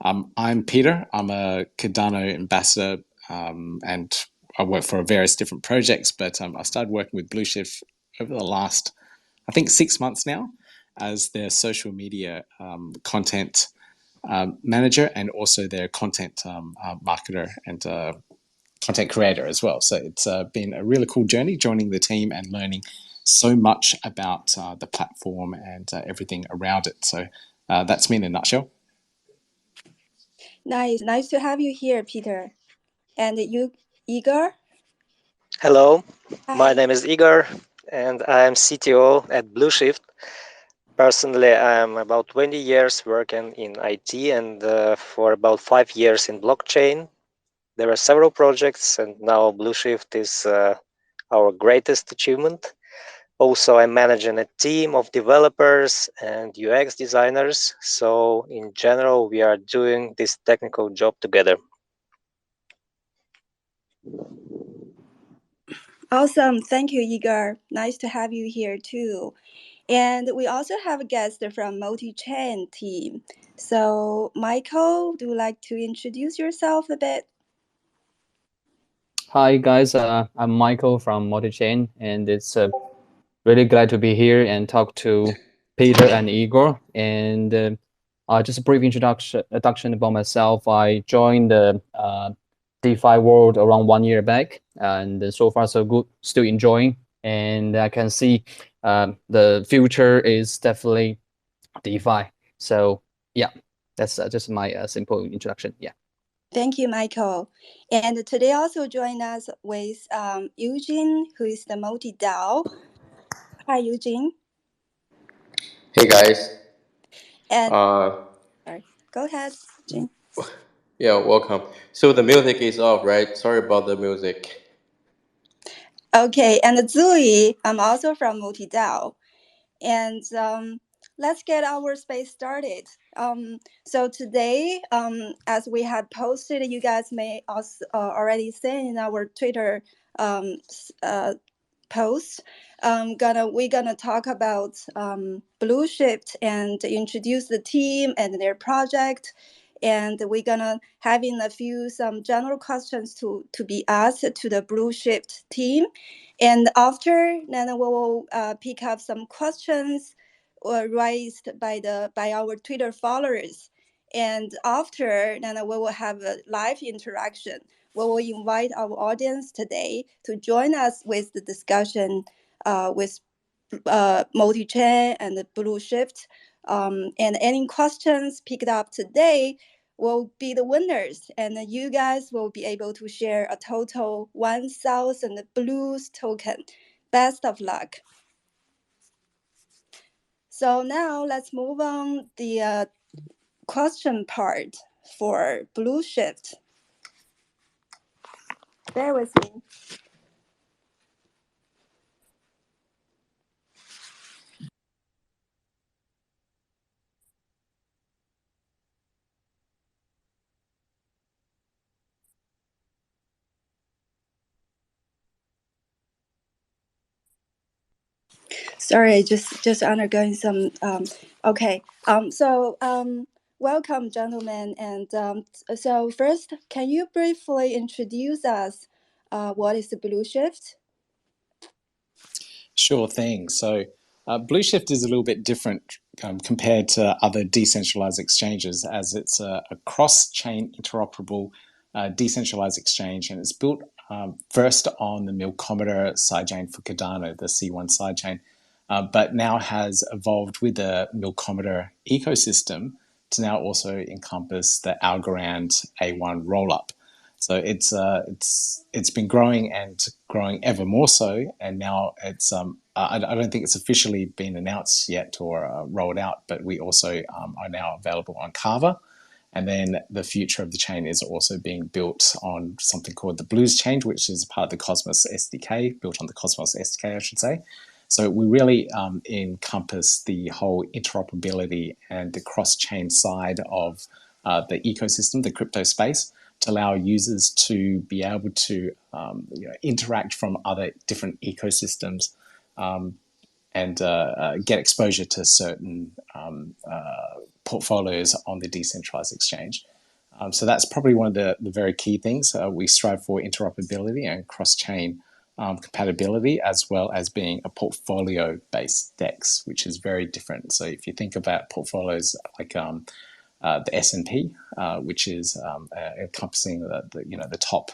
I'm Peter. I'm a Cardano ambassador, and I work for various different projects. But I started working with Blueshift over the last, I think, 6 months now, as their social media content manager and also their content marketer and content creator as well. So it's been a really cool journey joining the team and learning so much about the platform and everything around it. So that's me in a nutshell. Nice to have you here, Peter. And you, Igor? Hello, my Hi. name is Igor and I am CTO at Blueshift. Personally, I am about 20 years working in IT and for about 5 years in blockchain. There are several projects and now Blueshift is our greatest achievement. Also, I'm managing a team of developers and UX designers. So in general, we are doing this technical job together. Awesome. Thank you, Igor. Nice to have you here too. And we also have a guest from Multichain team. So, Michael, do you like to introduce yourself a bit? Hi guys, I'm Michael from Multichain, and it's really glad to be here and talk to Peter and Igor. And just a brief introduction about myself. I joined the DeFi world around 1 year back, and so far so good. Still enjoying, and I can see the future is definitely DeFi. So yeah, that's just my simple introduction. Yeah. Thank you, Michael. And today also join us with Eugene, who is the multi-DAO. Hi, Eugene. Hey guys, And uh, sorry, go ahead, Eugene. yeah, welcome. So the music is off, right? Sorry about the music. Okay, and Zui, I'm also from multi-DAO. And let's get our space started. So today, as we had posted, you guys may also already seen in our Twitter post. We're gonna talk about Blueshift and introduce the team and their project, and we're gonna having some general questions to be asked to the Blueshift team, and after then we will pick up some questions raised by our Twitter followers, and after then we will have a live interaction. We will invite our audience today to join us with the discussion with Multichain and the Blueshift. And any questions picked up today will be the winners. And you guys will be able to share a total 1,000 Blues token. Best of luck. So now let's move on the question part for Blueshift. Bear with me. Sorry, just undergoing some. Okay. Welcome, gentlemen. And so first, can you briefly introduce us? What is the Blueshift? Sure thing. So, Blueshift is a little bit different compared to other decentralized exchanges, as it's a cross-chain interoperable decentralized exchange, and it's built first on the Milkometer sidechain for Cardano, the C1 sidechain, but now has evolved with the Milkometer ecosystem to now also encompass the Algorand A1 rollup. So it's been growing and growing ever more so, and now it's I don't think it's officially been announced yet or rolled out, but we also are now available on Carver, and then the future of the chain is also being built on something called the Blues chain, which is part of the Cosmos SDK, built on the Cosmos SDK, I should say. So we really encompass the whole interoperability and the cross-chain side of the ecosystem, the crypto space, to allow users to be able to interact from other different ecosystems get exposure to certain portfolios on the decentralized exchange. So that's probably one of the very key things. We strive for interoperability and cross-chain compatibility, as well as being a portfolio-based DEX, which is very different. So if you think about portfolios like the S&P, which is encompassing the top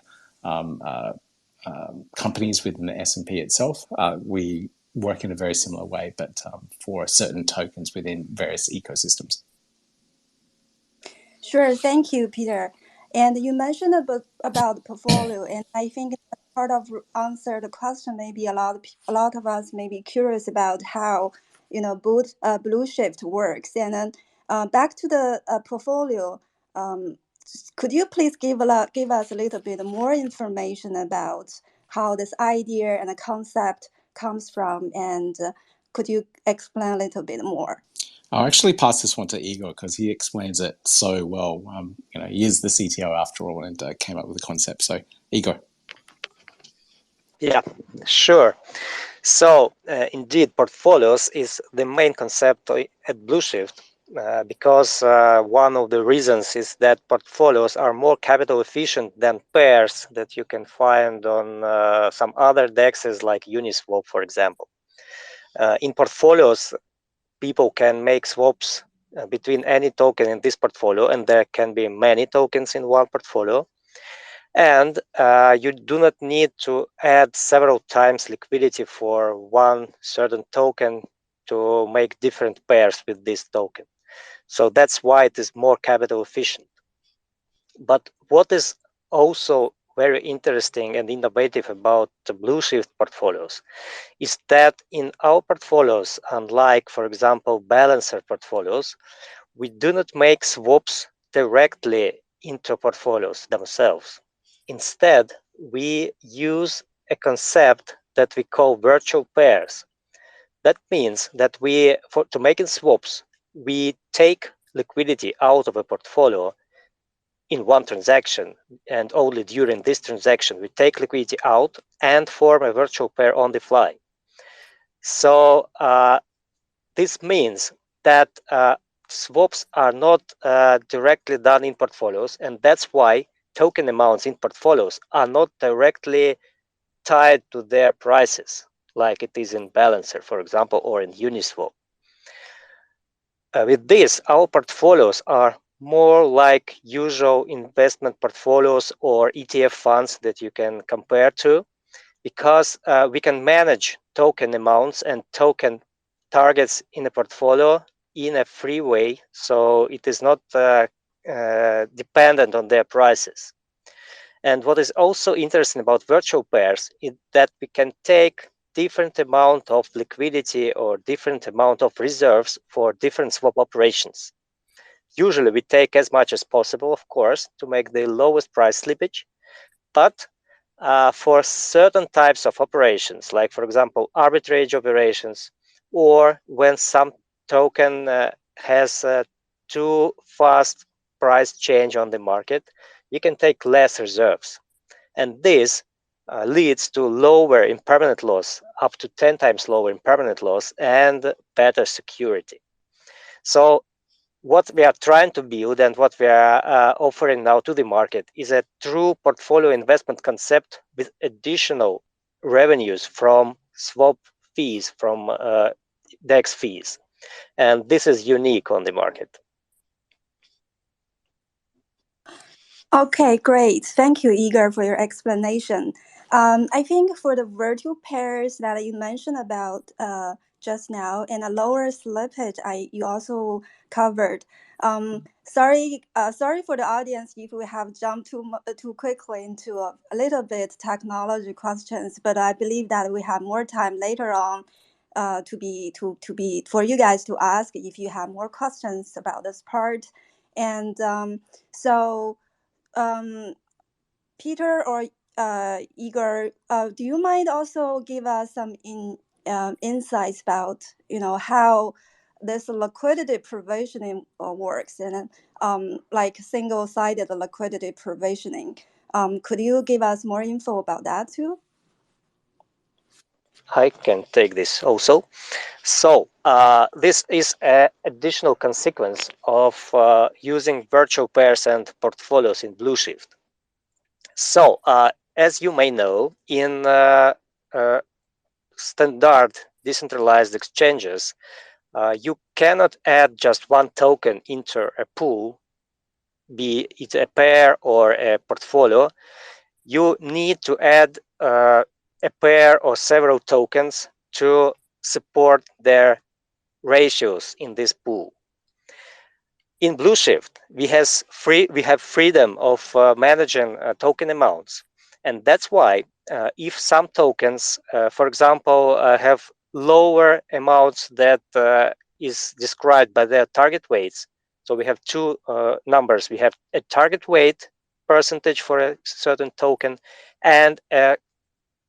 companies within the S&P itself, we work in a very similar way, but for certain tokens within various ecosystems. Sure, thank you, Peter. And you mentioned about the portfolio, and I think part of answer the question. Maybe a lot of us may be curious about how Blueshift works. And then back to the portfolio, could you please give us a little bit more information about how this idea and the concept comes from, and could you explain a little bit more? I'll actually pass this one to Igor because he explains it so well. He is the CTO after all and came up with the concept. So, Igor. Yeah, sure. So, indeed, portfolios is the main concept at Blueshift because one of the reasons is that portfolios are more capital efficient than pairs that you can find on some other DEXs like Uniswap, for example. In portfolios, people can make swaps between any token in this portfolio, and there can be many tokens in one portfolio. And you do not need to add several times liquidity for one certain token to make different pairs with this token. So that's why it is more capital efficient. But what is also very interesting and innovative about the Blueshift portfolios is that in our portfolios, unlike, for example, balancer portfolios, we do not make swaps directly into portfolios themselves. Instead, we use a concept that we call virtual pairs. That means that to make swaps, we take liquidity out of a portfolio in one transaction, and only during this transaction we take liquidity out and form a virtual pair on the fly. So this means that swaps are not directly done in portfolios, and that's why token amounts in portfolios are not directly tied to their prices, like it is in Balancer, for example, or in Uniswap. With this, our portfolios are more like usual investment portfolios or ETF funds that you can compare to, because we can manage token amounts and token targets in a portfolio in a free way, so it is not dependent on their prices. And what is also interesting about virtual pairs is that we can take different amount of liquidity or different amount of reserves for different swap operations. Usually we take as much as possible, of course, to make the lowest price slippage, but for certain types of operations, like for example arbitrage operations, or when some token has too fast price change on the market, you can take less reserves, and this leads to lower impermanent loss, up to 10 times lower impermanent loss, and better security. So what we are trying to build and what we are offering now to the market is a true portfolio investment concept with additional revenues from swap fees, from DEX fees. And this is unique on the market. Okay, great. Thank you, Igor, for your explanation. I think for the virtual pairs that you mentioned about just now and a lower slippage, you also covered. Sorry for the audience if we have jumped too quickly into a little bit technology questions, but I believe that we have more time later on for you guys to ask if you have more questions about this part. And Peter or Igor, do you mind also give us some insights about how this liquidity provisioning works, and like single-sided liquidity provisioning? Could you give us more info about that too? I can take this also. So this is an additional consequence of using virtual pairs and portfolios in Blueshift. So as you may know, in standard decentralized exchanges, you cannot add just one token into a pool, be it a pair or a portfolio. You need to add a pair or several tokens to support their ratios in this pool. In Blueshift, we have freedom of managing token amounts, and that's why if some tokens, for example, have lower amounts that is described by their target weights. So we have two numbers. We have a target weight percentage for a certain token and a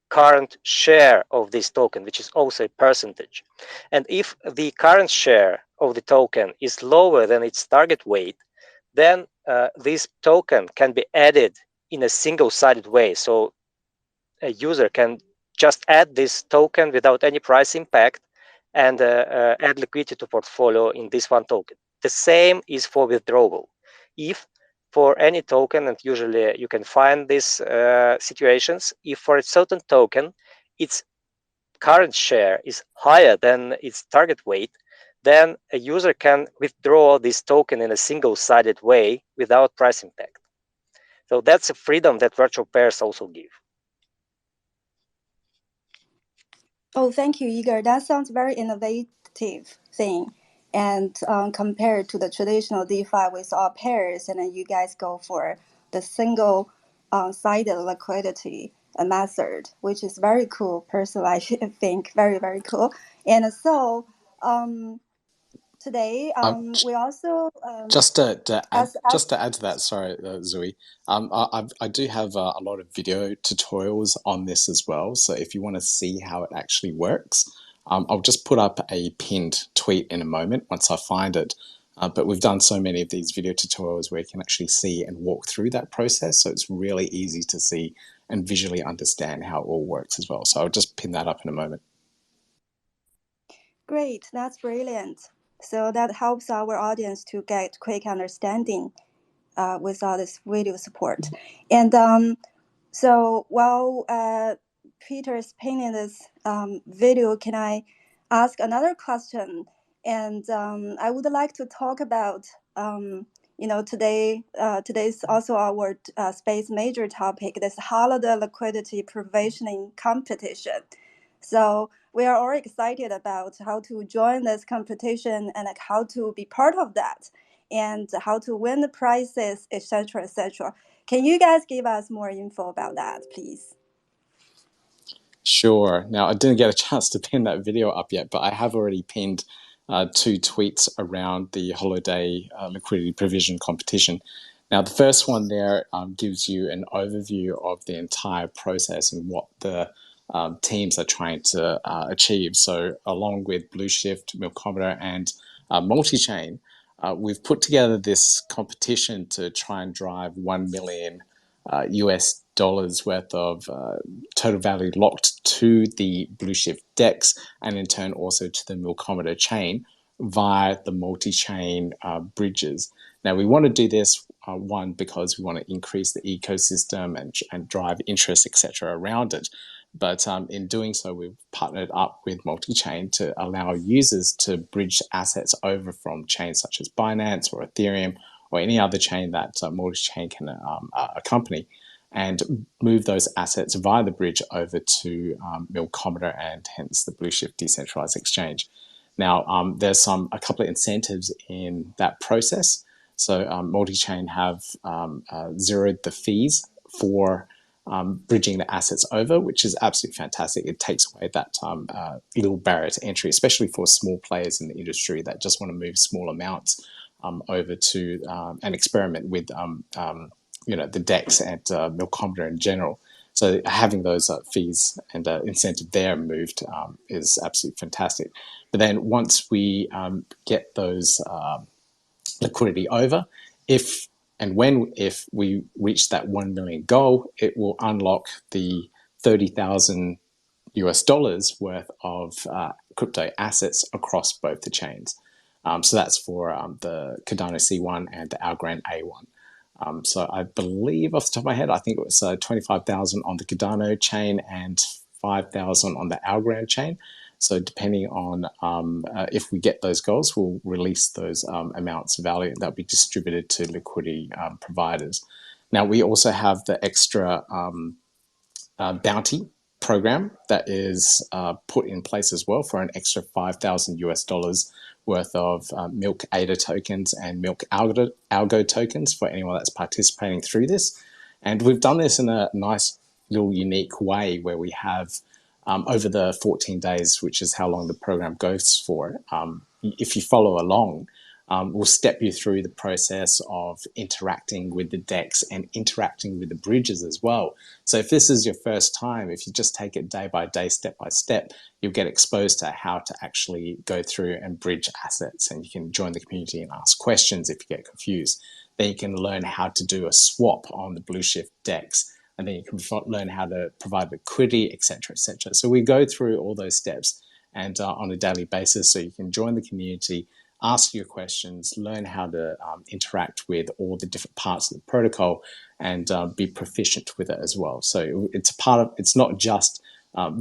current share of this token, which is also a percentage. And if the current share of the token is lower than its target weight, then this token can be added in a single-sided way. So a user can just add this token without any price impact and add liquidity to portfolio in this one token. The same is for withdrawal. If for any token, and usually you can find these situations, if for a certain token its current share is higher than its target weight, then a user can withdraw this token in a single-sided way without price impact. So that's a freedom that virtual pairs also give. Oh, thank you, Igor. That sounds very innovative thing. And compared to the traditional DeFi with all pairs, and then you guys go for the single sided liquidity method, which is very cool. Personally, I think very, very cool. And so today we also Just to add, as just to add to that, sorry, Zui. I do have a lot of video tutorials on this as well. So if you want to see how it actually works, I'll just put up a pinned tweet in a moment once I find it. But we've done so many of these video tutorials where you can actually see and walk through that process. So it's really easy to see and visually understand how it all works as well. So I'll just pin that up in a moment. great, that's brilliant. So that helps our audience to get quick understanding with all this video support. And so while Peter's painting this video, can I ask another question? And I would like to talk about, today's also our space major topic, this holiday liquidity provisioning competition. So we are all excited about how to join this competition and how to be part of that and how to win the prizes, etc., etc. Can you guys give us more info about that, please? Sure. Now, I didn't get a chance to pin that video up yet, but I have already pinned two tweets around the holiday liquidity provision competition. Now, the first one there gives you an overview of the entire process and what the teams are trying to achieve. So, along with Blueshift, Milkometer, and Multichain, we've put together this competition to try and drive 1 million US dollars worth of total value locked to the Blueshift DEX and in turn also to the Milkometer chain via the multi-chain bridges. Now we want to do this one because we want to increase the ecosystem and drive interest, etc., around it. But in doing so, we've partnered up with Multichain to allow users to bridge assets over from chains such as Binance or Ethereum or any other chain that Multichain can accompany, and move those assets via the bridge over to Milkometer and hence the Blueshift decentralized exchange. Now, there's a couple of incentives in that process. So Multichain have zeroed the fees for bridging the assets over, which is absolutely fantastic. It takes away that little barrier to entry, especially for small players in the industry that just want to move small amounts over to and experiment with the DEX and Milkometer in general. So having those fees and incentive there moved is absolutely fantastic. But then once we get those liquidity over, if we reach that 1 million goal, it will unlock the 30,000 US dollars worth of crypto assets across both the chains. So that's for the Cardano C1 and the Algorand A1. So I believe off the top of my head, I think it was 25,000 on the Cardano chain and 5,000 on the Algorand chain. So depending on if we get those goals, we'll release those amounts of value that will be distributed to liquidity providers. Now, we also have the extra bounty program that is put in place as well for an extra 5,000 US dollars worth of Milk ADA tokens and Milk Algo tokens for anyone that's participating through this. And we've done this in a nice little unique way where we have over the 14 days, which is how long the program goes for. If you follow along, we'll step you through the process of interacting with the DEX and interacting with the bridges as well. So if this is your first time, if you just take it day by day, step by step, you'll get exposed to how to actually go through and bridge assets, and you can join the community and ask questions if you get confused. Then you can learn how to do a swap on the Blueshift DEX, and then you can learn how to provide liquidity, etc., etc. So we go through all those steps and on a daily basis, so you can join the community, ask your questions, learn how to interact with all the different parts of the protocol, and be proficient with it as well. So it's a part of. It's not just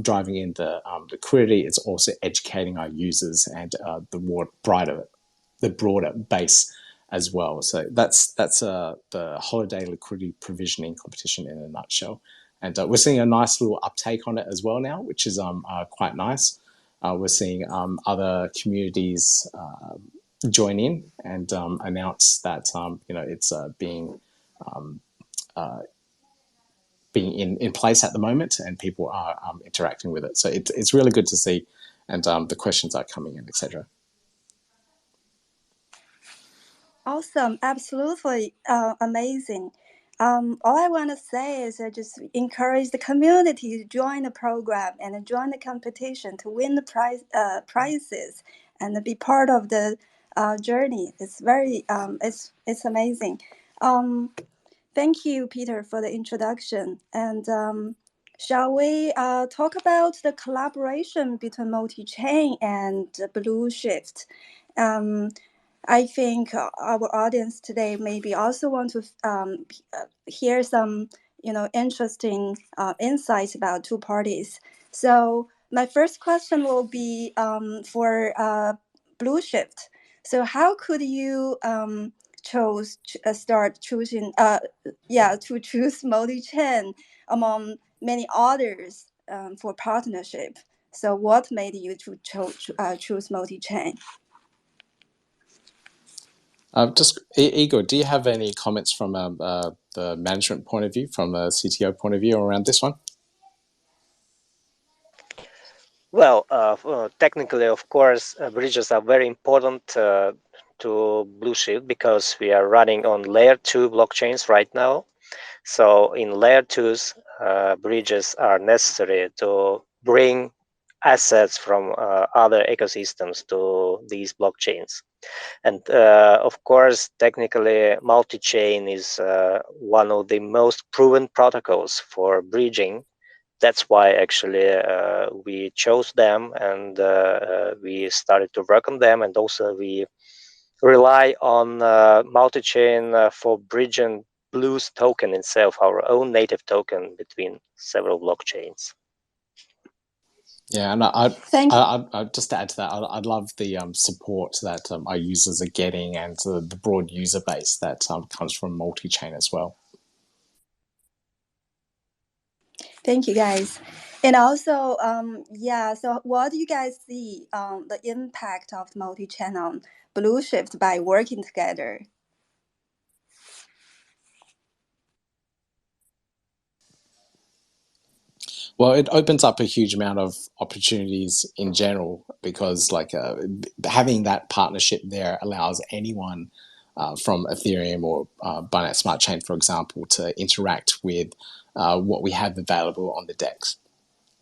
driving in the liquidity; it's also educating our users and the broader base as well. So that's the holiday liquidity provisioning competition in a nutshell. And we're seeing a nice little uptake on it as well now, which is quite nice. We're seeing other communities join in and announce that it's being in place at the moment, and people are interacting with it. So it's really good to see, and the questions are coming in, etc. Awesome, absolutely amazing. All I want to say is I just encourage the community to join the program and join the competition to win the prizes and be part of the journey. It's very it's amazing. Thank you, Peter, for the introduction. And shall we talk about the collaboration between Multichain and Blueshift? I think our audience today maybe also want to hear some, interesting insights about two parties. So my first question will be for Blueshift. So how could you start choosing to choose Multichain among many others for partnership? So what made you to choose Multichain? Just Igor, do you have any comments from the management point of view, from a CTO point of view around this one? Well, technically, of course, bridges are very important to Blueshift because we are running on layer 2 blockchains right now. So in layer 2s, bridges are necessary to bring assets from other ecosystems to these blockchains. And of course, technically, multi-chain is one of the most proven protocols for bridging. That's why actually we chose them, and we started to work on them, and also we rely on multi-chain for bridging Blues token itself, our own native token between several blockchains. Yeah, and I just to add to that, I love the support that our users are getting, and the broad user base that comes from multi-chain as well. Thank you, guys. And also, so what do you guys see the impact of multi-chain on Blueshift by working together? Well, it opens up a huge amount of opportunities in general, because having that partnership there allows anyone from Ethereum or Binance Smart Chain, for example, to interact with what we have available on the DEX.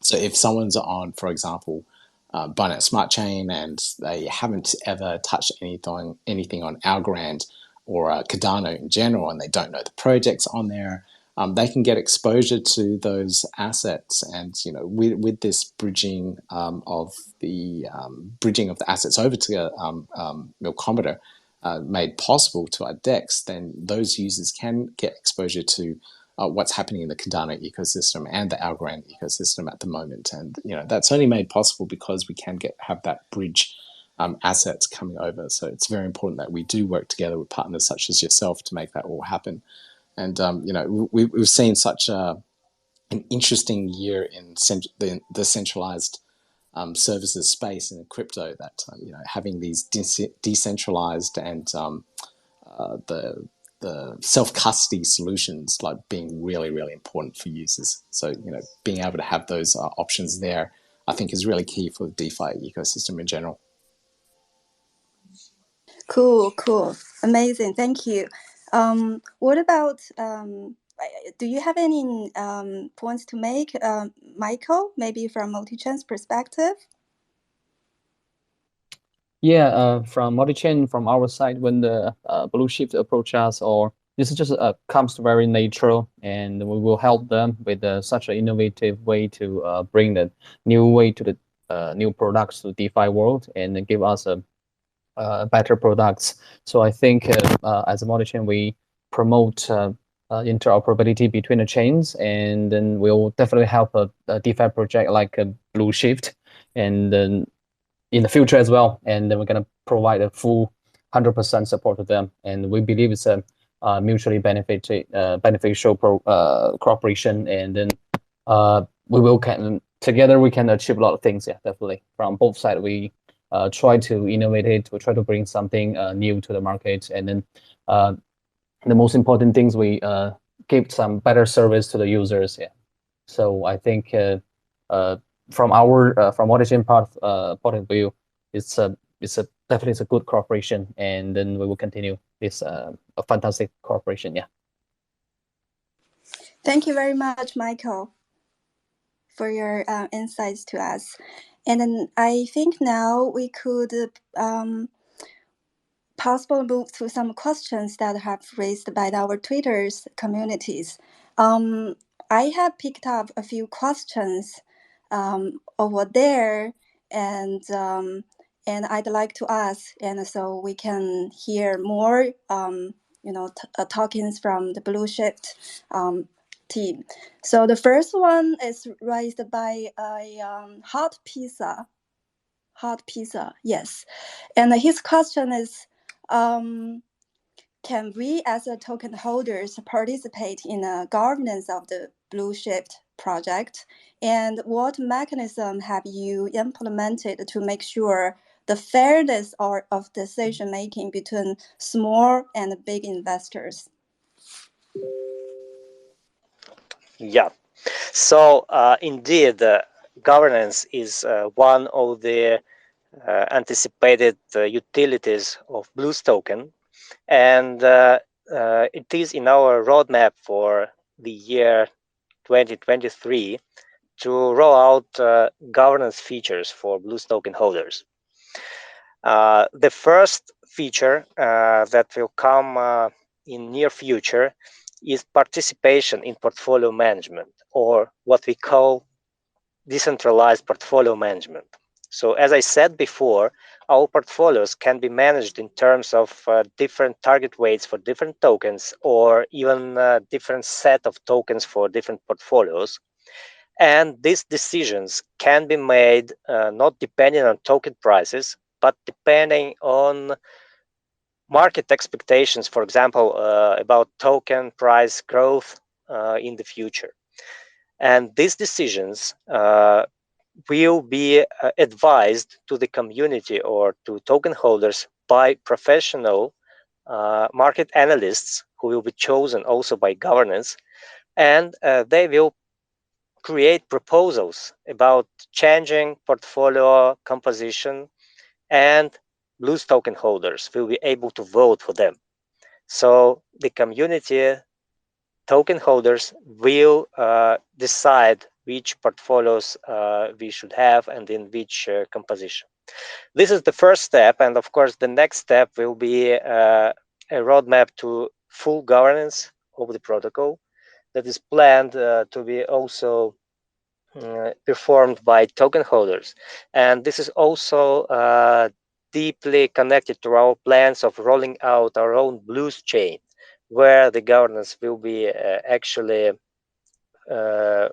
So if someone's on, for example, Binance Smart Chain and they haven't ever touched anything on Algorand or Cardano in general, and they don't know the projects on there, they can get exposure to those assets, and with this bridging of the assets over to Milkometer made possible to our DEX, then those users can get exposure to what's happening in the Cardano ecosystem and the Algorand ecosystem at the moment. And that's only made possible because we can have that bridge assets coming over. So it's very important that we do work together with partners such as yourself to make that all happen. And we've seen such an interesting year in the centralized services space in crypto that having these decentralized and the self-custody solutions like being really, really important for users. So being able to have those options there, I think, is really key for the DeFi ecosystem in general. Cool. Amazing. Thank you. What about, do you have any points to make, Michael, maybe from Multichain's perspective? Yeah, from Multichain, from our side, when the Blueshift approach us, or this is just comes very natural, and we will help them with such an innovative way to bring the new way to the new products to the DeFi world and give us a better products. So I think as a Multichain, we promote interoperability between the chains, and then we'll definitely help a DeFi project like Blueshift, and then in the future as well. And then we're going to provide a full 100% support to them. And we believe it's a mutually beneficial cooperation. And then together we can achieve a lot of things. Yeah, definitely. From both sides, we try to innovate it. We try to bring something new to the market. And then the most important things, we give some better service to the users. Yeah. So I think from Multichain point of view, it's definitely a good cooperation, and then we will continue this a fantastic cooperation. Yeah. Thank you very much, Michael, for your insights to us. And then I think now we could possibly move to some questions that have raised by our Twitter's communities. I have picked up a few questions over there, and I'd like to ask, and so we can hear more, talkings from the Blueshift team. So the first one is raised by a hot pizza, yes, and his question is, can we as a token holders participate in the governance of the Blueshift project? And what mechanism have you implemented to make sure the fairness of decision making between small and big investors? Yeah. So indeed, governance is one of the anticipated utilities of Blues token, and it is in our roadmap for the year 2023 to roll out governance features for Blues token holders. The first feature that will come in near future is participation in portfolio management, or what we call decentralized portfolio management. So as I said before, our portfolios can be managed in terms of different target weights for different tokens, or even different set of tokens for different portfolios. And these decisions can be made not depending on token prices, but depending on market expectations, for example, about token price growth in the future. And these decisions will be advised to the community or to token holders by professional market analysts who will be chosen also by governance, and they will create proposals about changing portfolio composition, and Blues token holders will be able to vote for them. So the community token holders will decide which portfolios we should have and in which composition. This is the first step, and of course the next step will be a roadmap to full governance of the protocol. that is planned to be also performed by token holders. And this is also deeply connected to our plans of rolling out our own Blues chain, where the governance will be actually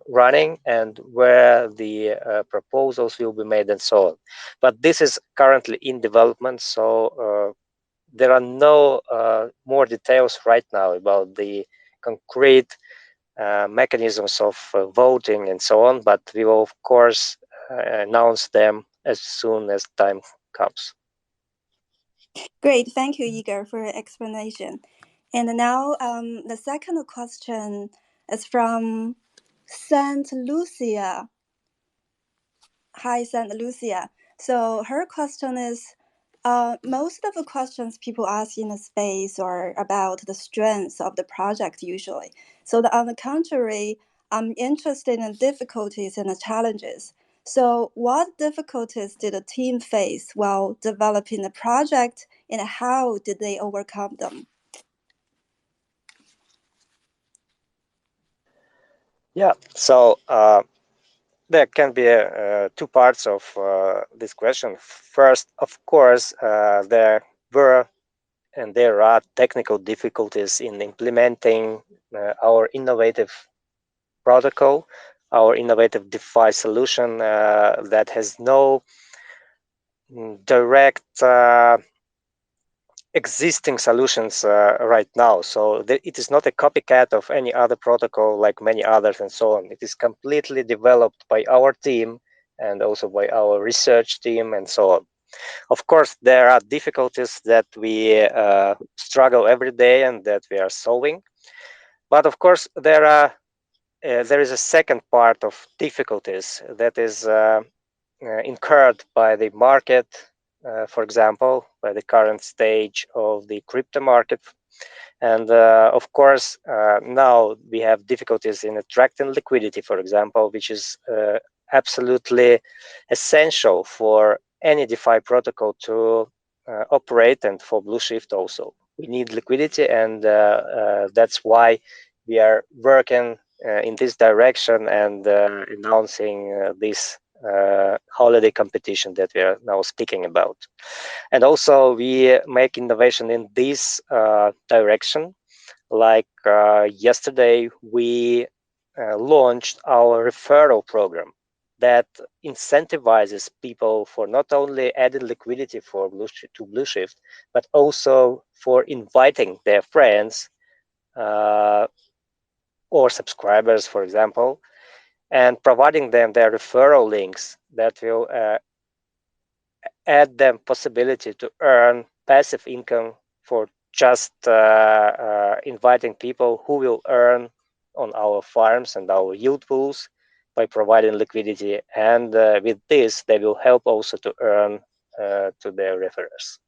running and where the proposals will be made and so on. But this is currently in development, so there are no more details right now about the concrete mechanisms of voting and so on, but we will of course announce them as soon as time comes. Great, thank you, Igor, for your explanation. And now the second question is from Saint Lucia. Hi, Saint Lucia. So her question is, most of the questions people ask in the space are about the strengths of the project usually. So on the contrary, I'm interested in difficulties and the challenges. So what difficulties did the team face while developing the project, and how did they overcome them? Yeah, so there can be two parts of this question. First, of course, there were and there are technical difficulties in implementing our innovative protocol, our innovative DeFi solution that has no direct existing solutions right now. So it is not a copycat of any other protocol like many others and so on. It is completely developed by our team and also by our research team and so on. Of course, there are difficulties that we struggle every day and that we are solving. But of course, there is a second part of difficulties that is incurred by the market, for example, by the current stage of the crypto market. And of course, now we have difficulties in attracting liquidity, for example, which is absolutely essential for any DeFi protocol to operate, and for Blueshift also. We need liquidity, and that's why we are working in this direction and announcing this holiday competition that we are now speaking about. And also we make innovation in this direction. Like yesterday, we launched our referral program that incentivizes people for not only adding liquidity for to Blueshift, but also for inviting their friends or subscribers, for example, and providing them their referral links that will add them possibility to earn passive income for just inviting people who will earn on our farms and our yield pools by providing liquidity. And with this, they will help also to earn to their referrers.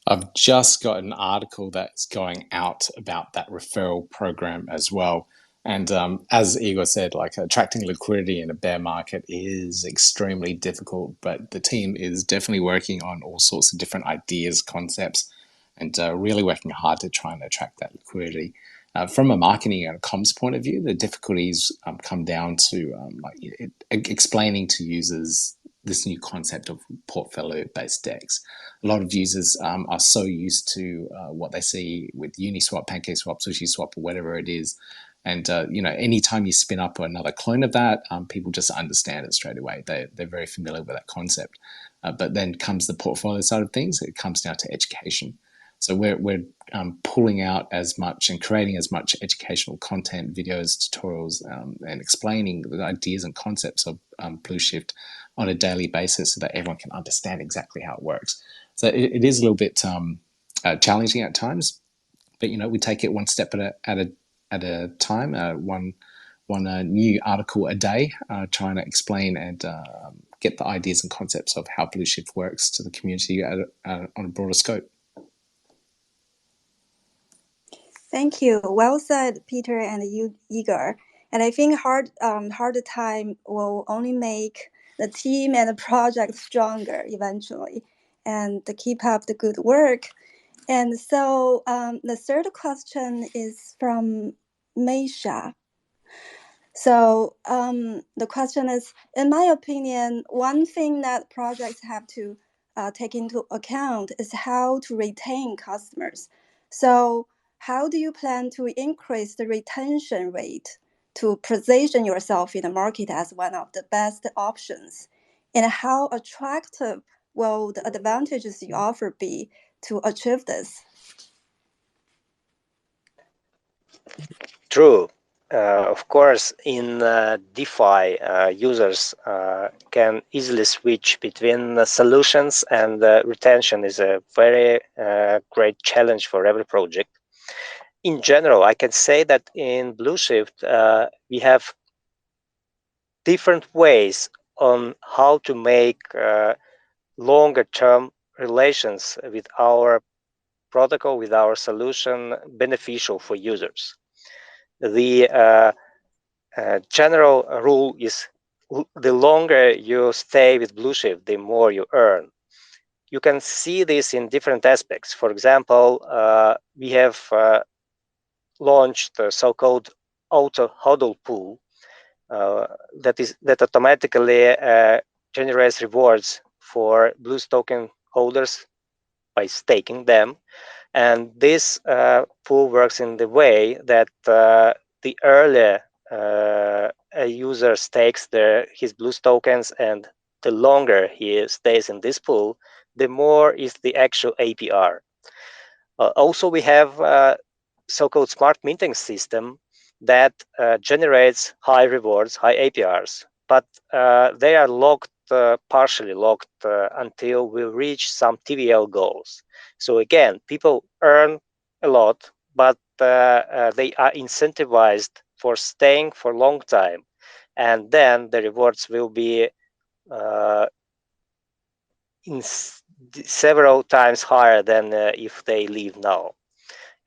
I've just got an article that's going out about that referral program as well. And as Igor said, like attracting liquidity in a bear market is extremely difficult, but the team is definitely working on all sorts of different ideas, concepts, and really working hard to try and attract that liquidity. From a marketing and a comms point of view, the difficulties come down to explaining to users this new concept of portfolio-based DEX. A lot of users are so used to what they see with Uniswap, PancakeSwap, SushiSwap, or whatever it is. And, anytime you spin up another clone of that, people just understand it straight away. They're very familiar with that concept. But then comes the portfolio side of things. It comes down to education. So we're pulling out as much and creating as much educational content, videos, tutorials, and explaining the ideas and concepts of Blueshift on a daily basis so that everyone can understand exactly how it works. So it is a little bit challenging at times, but we take it one step at a time, one new article a day, trying to explain and get the ideas and concepts of how Blueshift works to the community on a broader scope. Thank you. Well said, Peter and Igor. And I think hard time will only make the team and the project stronger eventually, and to keep up the good work. And so the third question is from Meisha. So the question is, in my opinion, one thing that projects have to take into account is how to retain customers. So how do you plan to increase the retention rate to position yourself in the market as one of the best options? And how attractive will the advantages you offer be to achieve this? True. Of course, in DeFi, users can easily switch between solutions, and retention is a very great challenge for every project. In general, I can say that in Blueshift, we have different ways on how to make longer term relations with our protocol, with our solution, beneficial for users. The general rule is the longer you stay with Blueshift, the more you earn. You can see this in different aspects. For example, we have launched the so-called auto hodl pool that automatically generates rewards for Blues token holders by staking them. And this pool works in the way that the earlier a user stakes his Blues tokens, and the longer he stays in this pool, the more is the actual APR. Also, we have so-called smart minting system that generates high rewards, high APRs, but they are locked, partially locked, until we reach some TVL goals. So again, people earn a lot, but they are incentivized for staying for a long time, and then the rewards will be several times higher than if they leave now.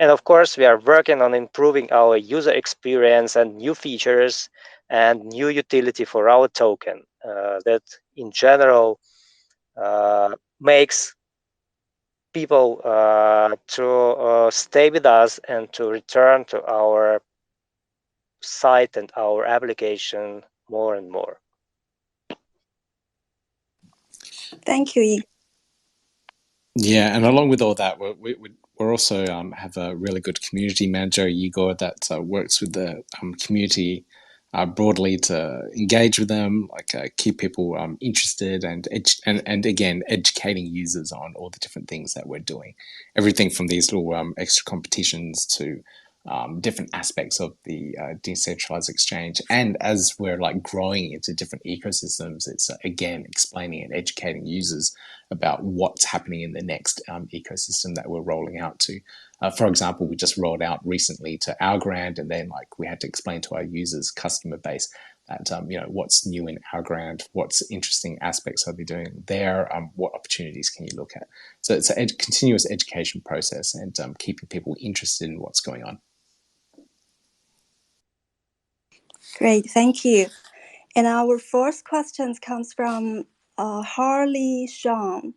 And of course, we are working on improving our user experience and new features and new utility for our token that in general makes people to stay with us and to return to our site and our application more and more. Thank you. Yeah, and along with all that, we're also have a really good community manager, Igor, that works with the community broadly to engage with them, like keep people interested, and again educating users on all the different things that we're doing. Everything from these little extra competitions to different aspects of the decentralized exchange. And as we're like growing into different ecosystems, it's again explaining and educating users about what's happening in the next ecosystem that we're rolling out to. For example, we just rolled out recently to Algorand, and then like we had to explain to our users, customer base, that what's new in Algorand, what's interesting aspects are they doing there, what opportunities can you look at. So it's a continuous education process, and keeping people interested in what's going on. Great, thank you. And our fourth question comes from Harley Sean.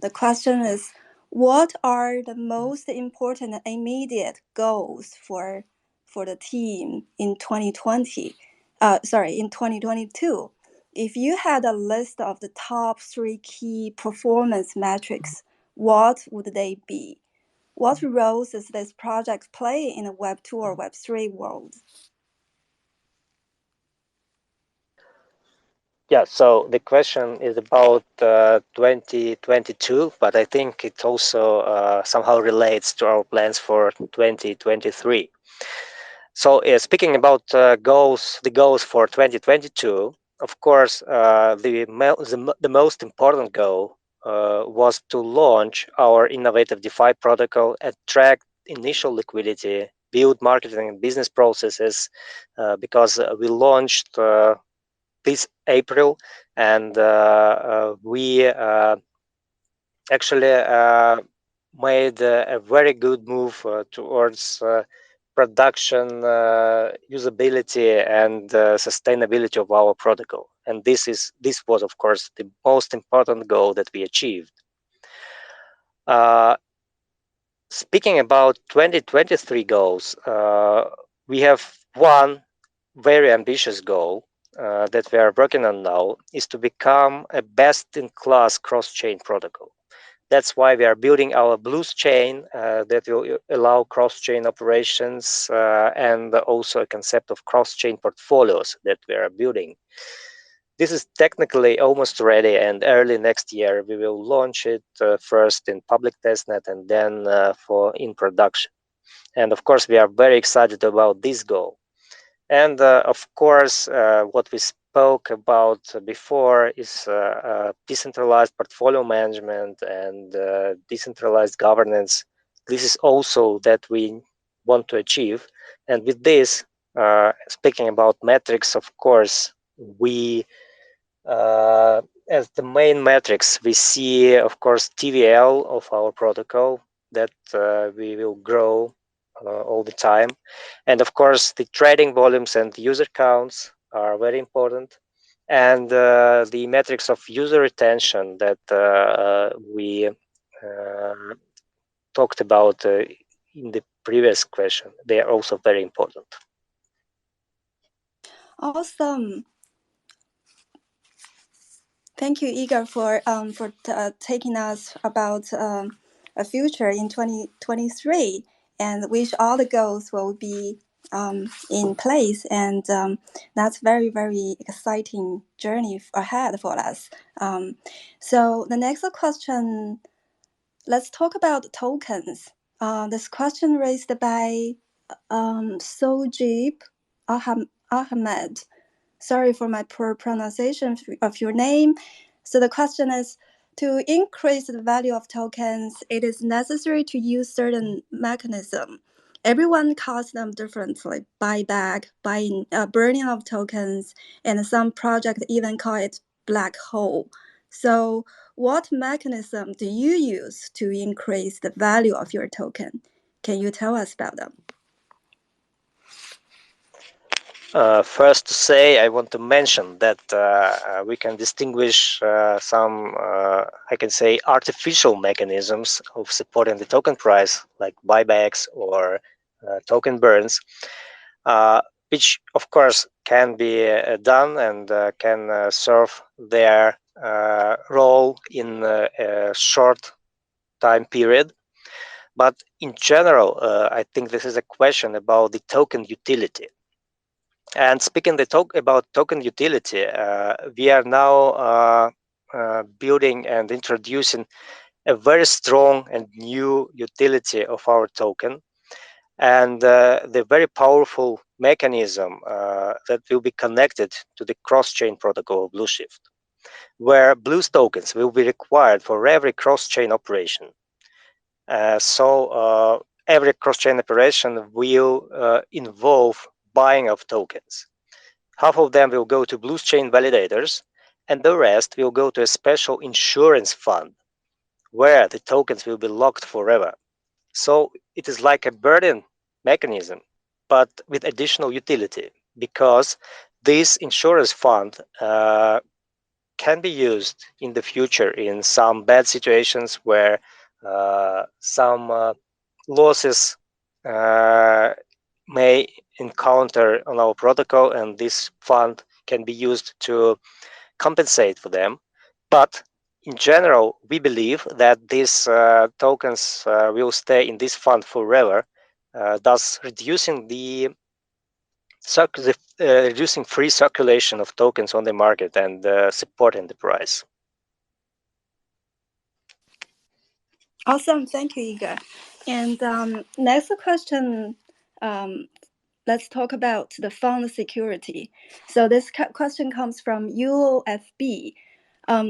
The question is, what are the most important and immediate goals for the team in 2020? In 2022. If you had a list of the top 3 key performance metrics, what would they be? What roles does this project play in a Web 2 or Web 3 world? Yeah, so the question is about 2022, but I think it also somehow relates to our plans for 2023. So speaking about the goals for 2022, of course, the most important goal was to launch our innovative DeFi protocol, attract initial liquidity, build marketing and business processes, because we launched this April, and we actually made a very good move towards production usability and sustainability of our protocol. And this was, of course, the most important goal that we achieved. Speaking about 2023 goals, we have one very ambitious goal that we are working on now, is to become a best-in-class cross-chain protocol. That's why we are building our Blueschain that will allow cross-chain operations and also a concept of cross-chain portfolios that we are building. This is technically almost ready, and early next year we will launch it first in public testnet and then in production. And of course, we are very excited about this goal. And of course, what we spoke about before is decentralized portfolio management and decentralized governance. This is also that we want to achieve. And with this, speaking about metrics, of course, we as the main metrics, we see, of course, TVL of our protocol that we will grow all the time. And of course, the trading volumes and user counts are very important. And the metrics of user retention that we talked about in the previous question, they are also very important. Awesome. Thank you, Igor, for taking us about a future in 2023, and wish all the goals will be in place. And that's very, very exciting journey ahead for us. So the next question, let's talk about tokens. This question raised by Sojib Ahmed. Sorry for my poor pronunciation of your name. So the question is, to increase the value of tokens, it is necessary to use certain mechanism. Everyone calls them differently: buyback, burning of tokens, and some projects even call it black hole. So what mechanism do you use to increase the value of your token? Can you tell us about them? First to say, I want to mention that we can distinguish some, I can say, artificial mechanisms of supporting the token price, like buybacks or token burns, which of course can be done and can serve their role in a short time period. But in general, I think this is a question about the token utility. And speaking about token utility, we are now building and introducing a very strong and new utility of our token, and the very powerful mechanism that will be connected to the cross-chain protocol of Blueshift, where Blues tokens will be required for every cross-chain operation. So every cross-chain operation will involve buying of tokens. Half of them will go to Blueschain validators, and the rest will go to a special insurance fund where the tokens will be locked forever. So it is like a burden mechanism, but with additional utility, because this insurance fund can be used in the future in some bad situations where some losses may encounter on our protocol, and this fund can be used to compensate for them. But in general, we believe that these tokens will stay in this fund forever, thus reducing reducing free circulation of tokens on the market and supporting the price. Awesome, thank you, Igor. And next question, let's talk about the fund security. So this question comes from UOFB.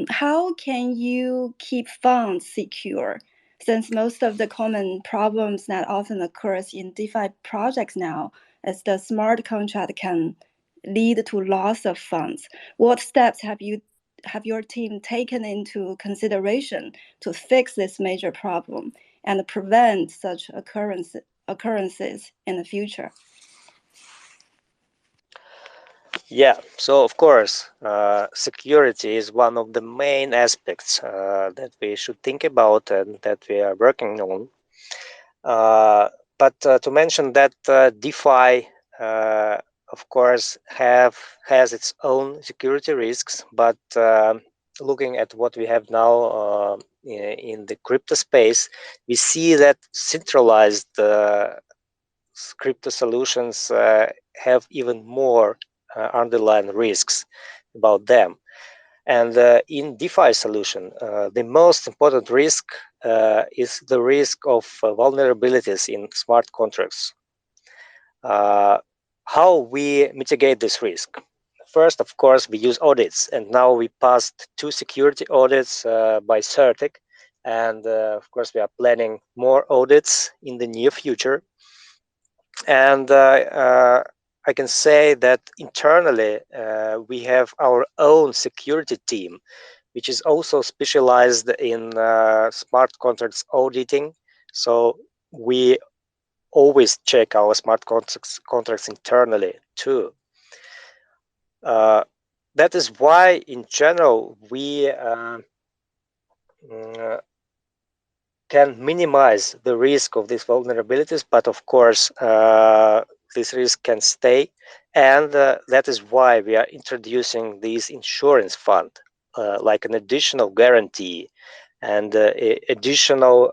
How can you keep funds secure, since most of the common problems that often occurs in DeFi projects now is the smart contract can lead to loss of funds? What steps have your team taken into consideration to fix this major problem and prevent such occurrences in the future? Yeah, so of course, security is one of the main aspects that we should think about and that we are working on. But to mention that DeFi of course, has its own security risks, but looking at what we have now in the crypto space, we see that centralized crypto solutions have even more underlying risks about them. And in DeFi solution, the most important risk is the risk of vulnerabilities in smart contracts. How we mitigate this risk? First, of course, we use audits, and now we passed 2 security audits by Certic, and of course, we are planning more audits in the near future. And I can say that internally we have our own security team, which is also specialized in smart contracts auditing. So we always check our smart contracts internally too. That is why, in general, we can minimize the risk of these vulnerabilities, but of course, this risk can stay, and that is why we are introducing this insurance fund, like an additional guarantee and additional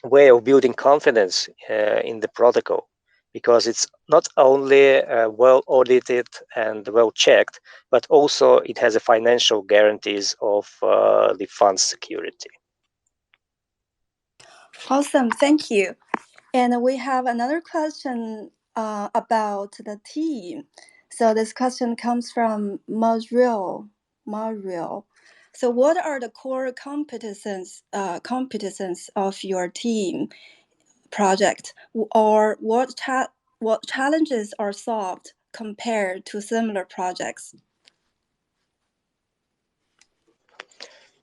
way of building confidence in the protocol, because it's not only well audited and well checked, but also it has a financial guarantees of the fund's security. Awesome, thank you. And we have another question about the team. So this question comes from Mariel. So what are the core competences of your team project, or what challenges are solved compared to similar projects?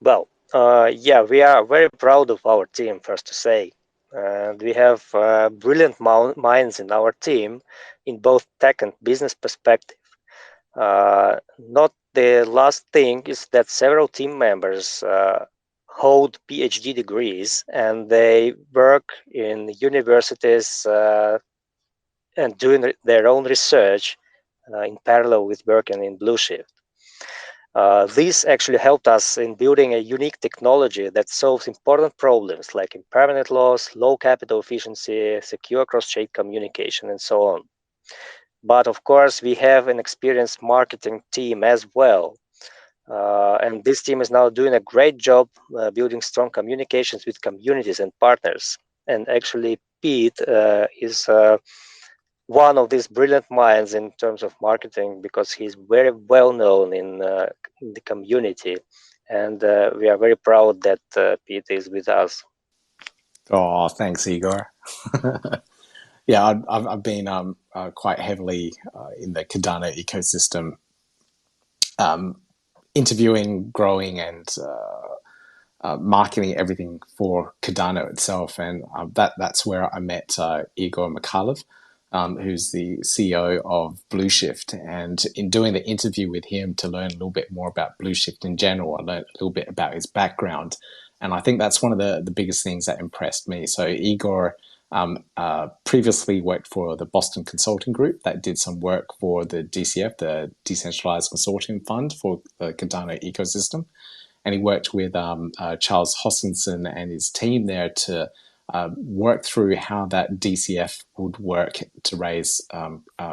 Well, yeah, we are very proud of our team, first to say. And we have brilliant minds in our team in both tech and business perspective. Not the last thing is that several team members hold PhD degrees, and they work in universities and doing their own research in parallel with working in Blueshift. This actually helped us in building a unique technology that solves important problems like impermanent loss, low capital efficiency, secure cross-chain communication, and so on. But of course, we have an experienced marketing team as well. And this team is now doing a great job building strong communications with communities and partners. And actually, Pete is one of these brilliant minds in terms of marketing, because he's very well known in the community. And we are very proud that Pete is with us. Oh, thanks, Igor. Yeah, I've been quite heavily in the Cardano ecosystem, interviewing, growing, and marketing everything for Cardano itself, and that's where I met Igor Mikhailov, who's the CEO of Blueshift. And in doing the interview with him to learn a little bit more about Blueshift in general, I learned a little bit about his background, and I think that's one of the biggest things that impressed me. So Igor previously worked for the Boston Consulting Group that did some work for the DCF, the Decentralized Consortium Fund for the Cardano ecosystem. And he worked with Charles Hoskinson and his team there to work through how that DCF would work to raise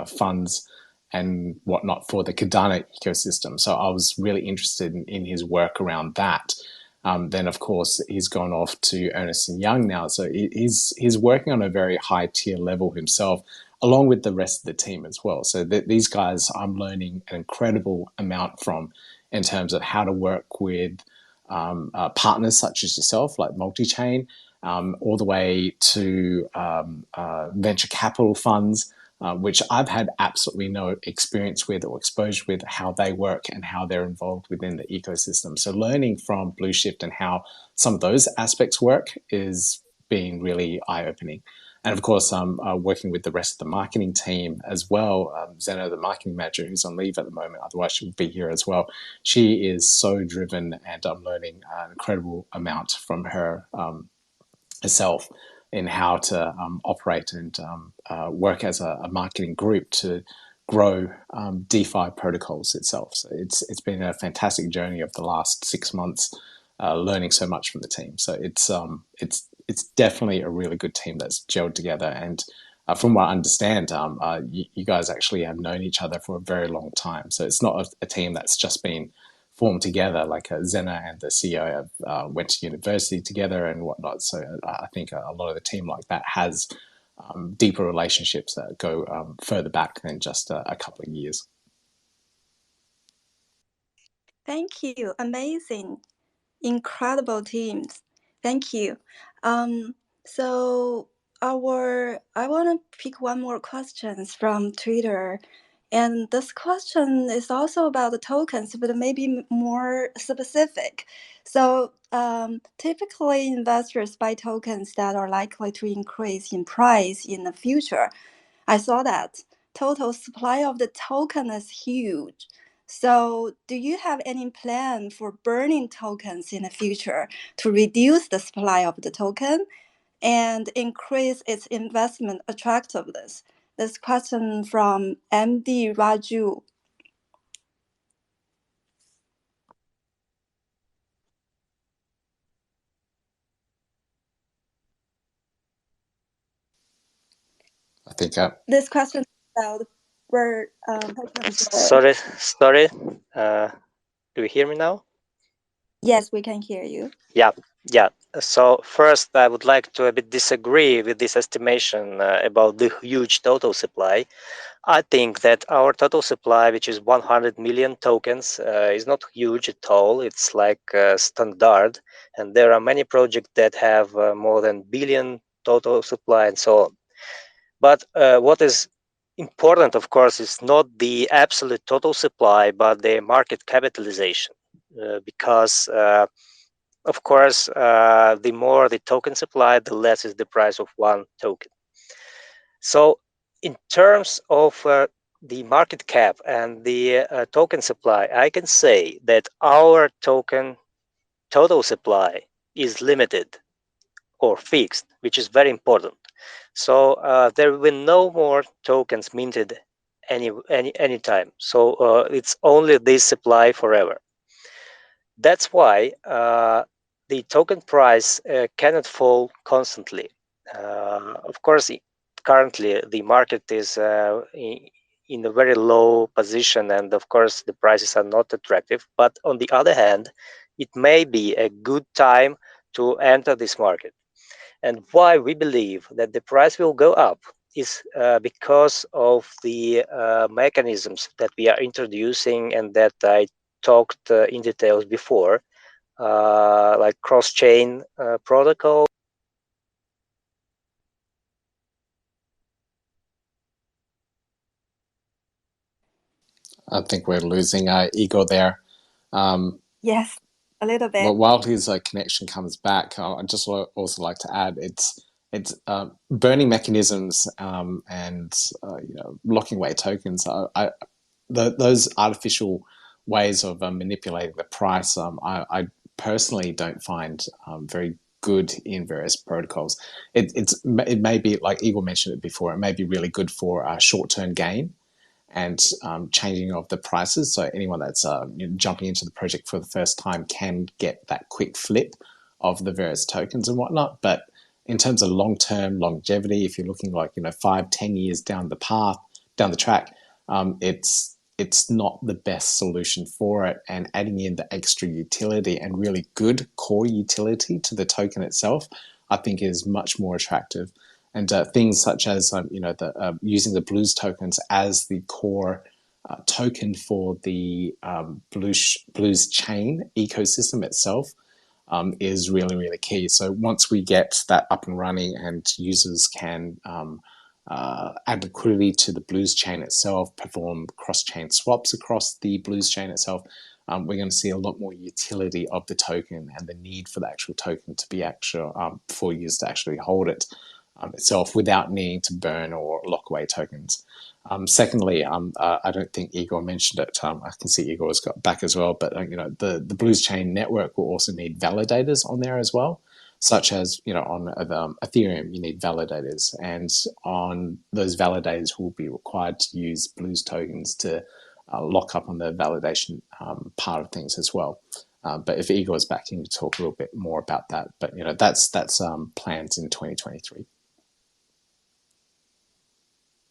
funds and whatnot for the Cardano ecosystem. So I was really interested in his work around that. Then, of course, he's gone off to Ernst & Young now. So he's working on a very high tier level himself, along with the rest of the team as well. So these guys I'm learning an incredible amount from, in terms of how to work with partners such as yourself, like Multichain, all the way to venture capital funds, which I've had absolutely no experience with or exposure with, how they work and how they're involved within the ecosystem. So learning from Blueshift and how some of those aspects work is being really eye-opening. And of course, I'm working with the rest of the marketing team as well. Zeno, the marketing manager, who's on leave at the moment, otherwise she would be here as well. She is so driven, and I'm learning an incredible amount from her herself. in how to operate and work as a marketing group to grow DeFi protocols itself. So it's been a fantastic journey of the last 6 months, learning so much from the team. So it's definitely a really good team that's gelled together. And from what I understand, you guys actually have known each other for a very long time. So it's not a team that's just been formed together. Like Zena and the CEO have, went to university together and whatnot. So I think a lot of the team like that has deeper relationships that go further back than just a couple of years. Thank you. Amazing. Incredible teams. Thank you. So I want to pick one more questions from Twitter. And this question is also about the tokens, but maybe more specific. So typically investors buy tokens that are likely to increase in price in the future. I saw that total supply of the token is huge. So do you have any plan for burning tokens in the future to reduce the supply of the token and increase its investment attractiveness? This question from MD Raju. I think This question is about where tokens Sorry. Do you hear me now? Yes, we can hear you. Yeah. So first, I would like to a bit disagree with this estimation about the huge total supply. I think that our total supply, which is 100 million tokens, is not huge at all. It's like standard, and there are many projects that have more than billion total supply and so on. But what is important, of course, is not the absolute total supply, but the market capitalization, because of course, the more the token supply, the less is the price of one token. So in terms of the market cap and the token supply, I can say that our token total supply is limited or fixed, which is very important. So there will be no more tokens minted anytime. So it's only this supply forever. That's why the token price cannot fall constantly. Of course, currently the market is in a very low position, and of course the prices are not attractive. But on the other hand, it may be a good time to enter this market. And why we believe that the price will go up is because of the mechanisms that we are introducing and that I talked in details before, like cross-chain protocol. I think we're losing Igor there. Yes, a little bit. But while his connection comes back, I'd just also like to add it's burning mechanisms and locking away tokens. Those artificial ways of manipulating the price, I personally don't find very good in various protocols. It may be, like Igor mentioned it before, it may be really good for short-term gain and changing of the prices. So anyone that's jumping into the project for the first time can get that quick flip of the various tokens and whatnot. But in terms of long-term longevity, if you're looking like 5-10 years down the track, it's not the best solution for it. And adding in the extra utility and really good core utility to the token itself, I think is much more attractive. And things such as using the Blues tokens as the core token for the Blues chain ecosystem itself is really, really key. So once we get that up and running and users can add liquidity to the Blues chain itself, perform cross-chain swaps across the Blues chain itself, we're going to see a lot more utility of the token and the need for the actual token to be for users to actually hold it itself without needing to burn or lock away tokens. Secondly, I don't think Igor mentioned it. I can see Igor has got back as well, but the Blues chain network will also need validators on there as well. such as, on Ethereum, you need validators, and on those validators will be required to use Blues tokens to lock up on the validation part of things as well. But if Igor is back, you can talk a little bit more about that. But that's plans in 2023.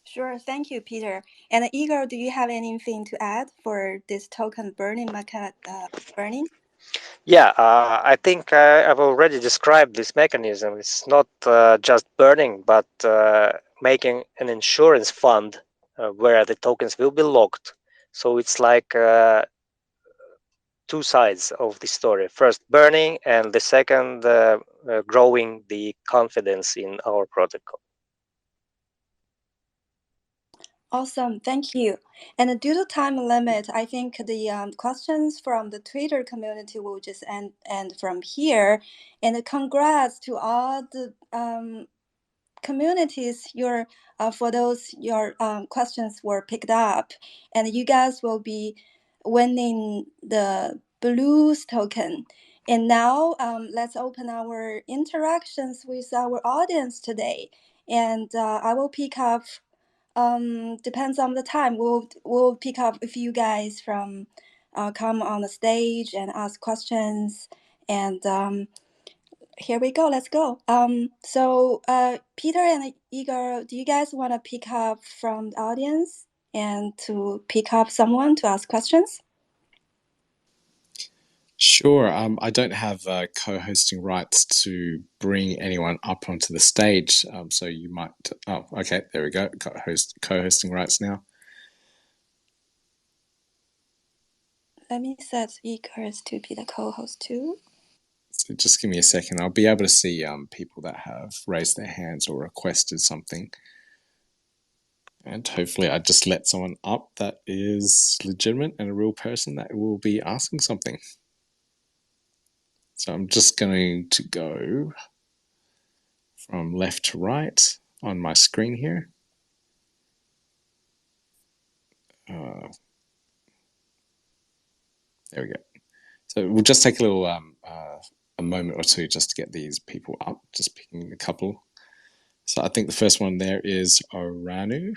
Sure, thank you, Peter. And Igor, do you have anything to add for this token burning burning? Yeah, I think I've already described this mechanism. It's not just burning, but making an insurance fund where the tokens will be locked. So it's like two sides of the story. First, burning, and the second, growing the confidence in our protocol. Awesome, thank you. And due to time limit, I think the questions from the Twitter community will just end from here. And congrats to all the communities for those your questions were picked up, and you guys will be winning the Blues token. And now let's open our interactions with our audience today. And I will pick up. Depends on the time. We'll pick up a few guys from come on the stage and ask questions. And here we go. Let's go. So Peter and Igor, do you guys want to pick up from the audience and to pick up someone to ask questions? Sure. I don't have co-hosting rights to bring anyone up onto the stage, so you might. Oh, okay. There we go. Got co-hosting rights now. Let me set Igor to be the co-host too. So just give me a second. I'll be able to see people that have raised their hands or requested something, and hopefully I just let someone up that is legitimate and a real person that will be asking something. So I'm just going to go from left to right on my screen here. There we go. So we'll just take a little a moment or two just to get these people up, just picking a couple. So I think the first one there is Oranu.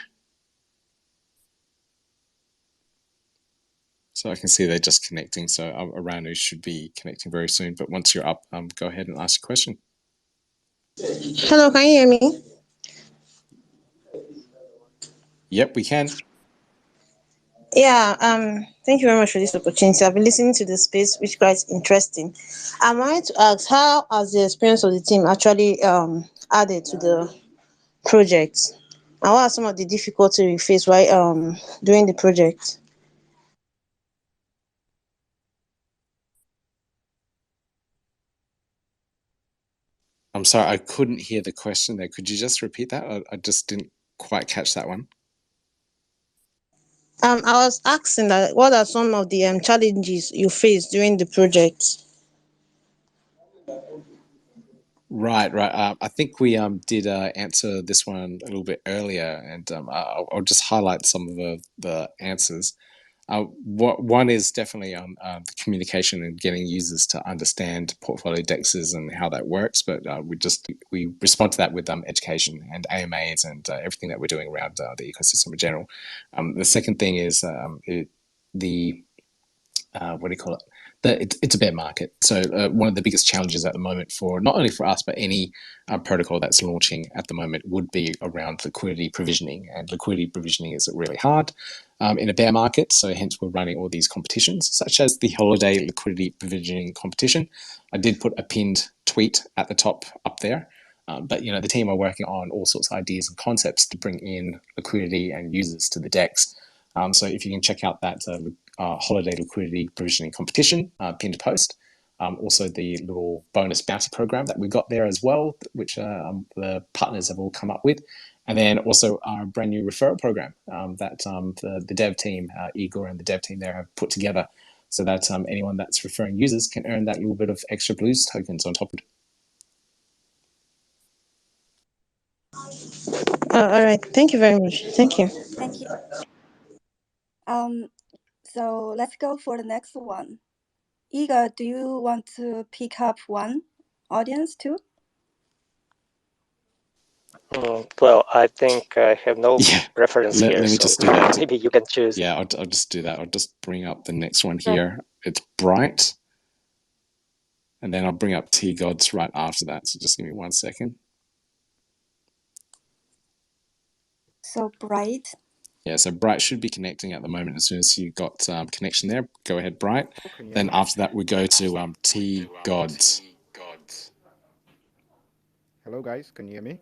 So I can see they're just connecting. So Oranu should be connecting very soon. But once you're up, go ahead and ask your question. Hello, can you hear me? Yep, we can. Yeah, thank you very much for this opportunity. I've been listening to the space, which is quite interesting. I wanted to ask, how has the experience of the team actually added to the project? And what are some of the difficulties we face while doing the project? I'm sorry, I couldn't hear the question there. Could you just repeat that? I just didn't quite catch that one. I was asking that what are some of the challenges you face during the project? Right. I think we did answer this one a little bit earlier, and I'll just highlight some of the answers. One is definitely on the communication and getting users to understand portfolio dexes and how that works. But we respond to that with education and AMAs and everything that we're doing around the ecosystem in general. The second thing is what do you call it? It's a bear market. So one of the biggest challenges at the moment for not only for us but any protocol that's launching at the moment would be around liquidity provisioning, and liquidity provisioning is really hard in a bear market. So hence we're running all these competitions, such as the holiday liquidity provisioning competition. I did put a pinned tweet at the top up there. But the team are working on all sorts of ideas and concepts to bring in liquidity and users to the DEX. So if you can check out that holiday liquidity provisioning competition pinned post, also the little bonus bounty program that we got there as well, which the partners have all come up with, and then also our brand new referral program that the dev team, Igor and the dev team there, have put together, so that anyone that's referring users can earn that little bit of extra Blues tokens on top of it. All right, thank you very much. Thank you. Thank you. So let's go for the next one. Igor, do you want to pick up one audience too? Well, I think I have no preference here. Let me so just do that. Maybe you can choose. Yeah, I'll just do that. I'll just bring up the next one here. It's Bright. And then I'll bring up T-Gods right after that. So just give me 1 second. So Bright. Yeah, so Bright should be connecting at the moment. As soon as you got connection there, go ahead, Bright. Then after that, we go to T-Gods. Hello, guys. Can you hear me?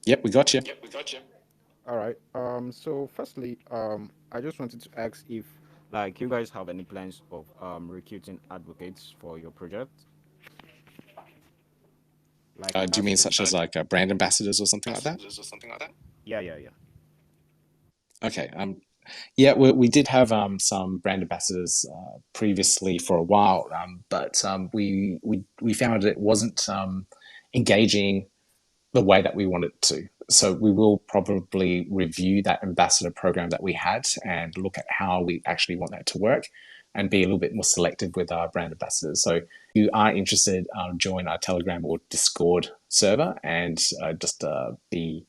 Yep, we got you. All right. So firstly, I just wanted to ask if, like, you guys have any plans of recruiting advocates for your project? Like, Do you mean such as like brand ambassadors or something like that? Yeah. Okay. Yeah, we did have some brand ambassadors previously for a while, but we found it wasn't engaging the way that we wanted to. So we will probably review that ambassador program that we had and look at how we actually want that to work and be a little bit more selective with our brand ambassadors. So if you are interested, join our Telegram or Discord server and just be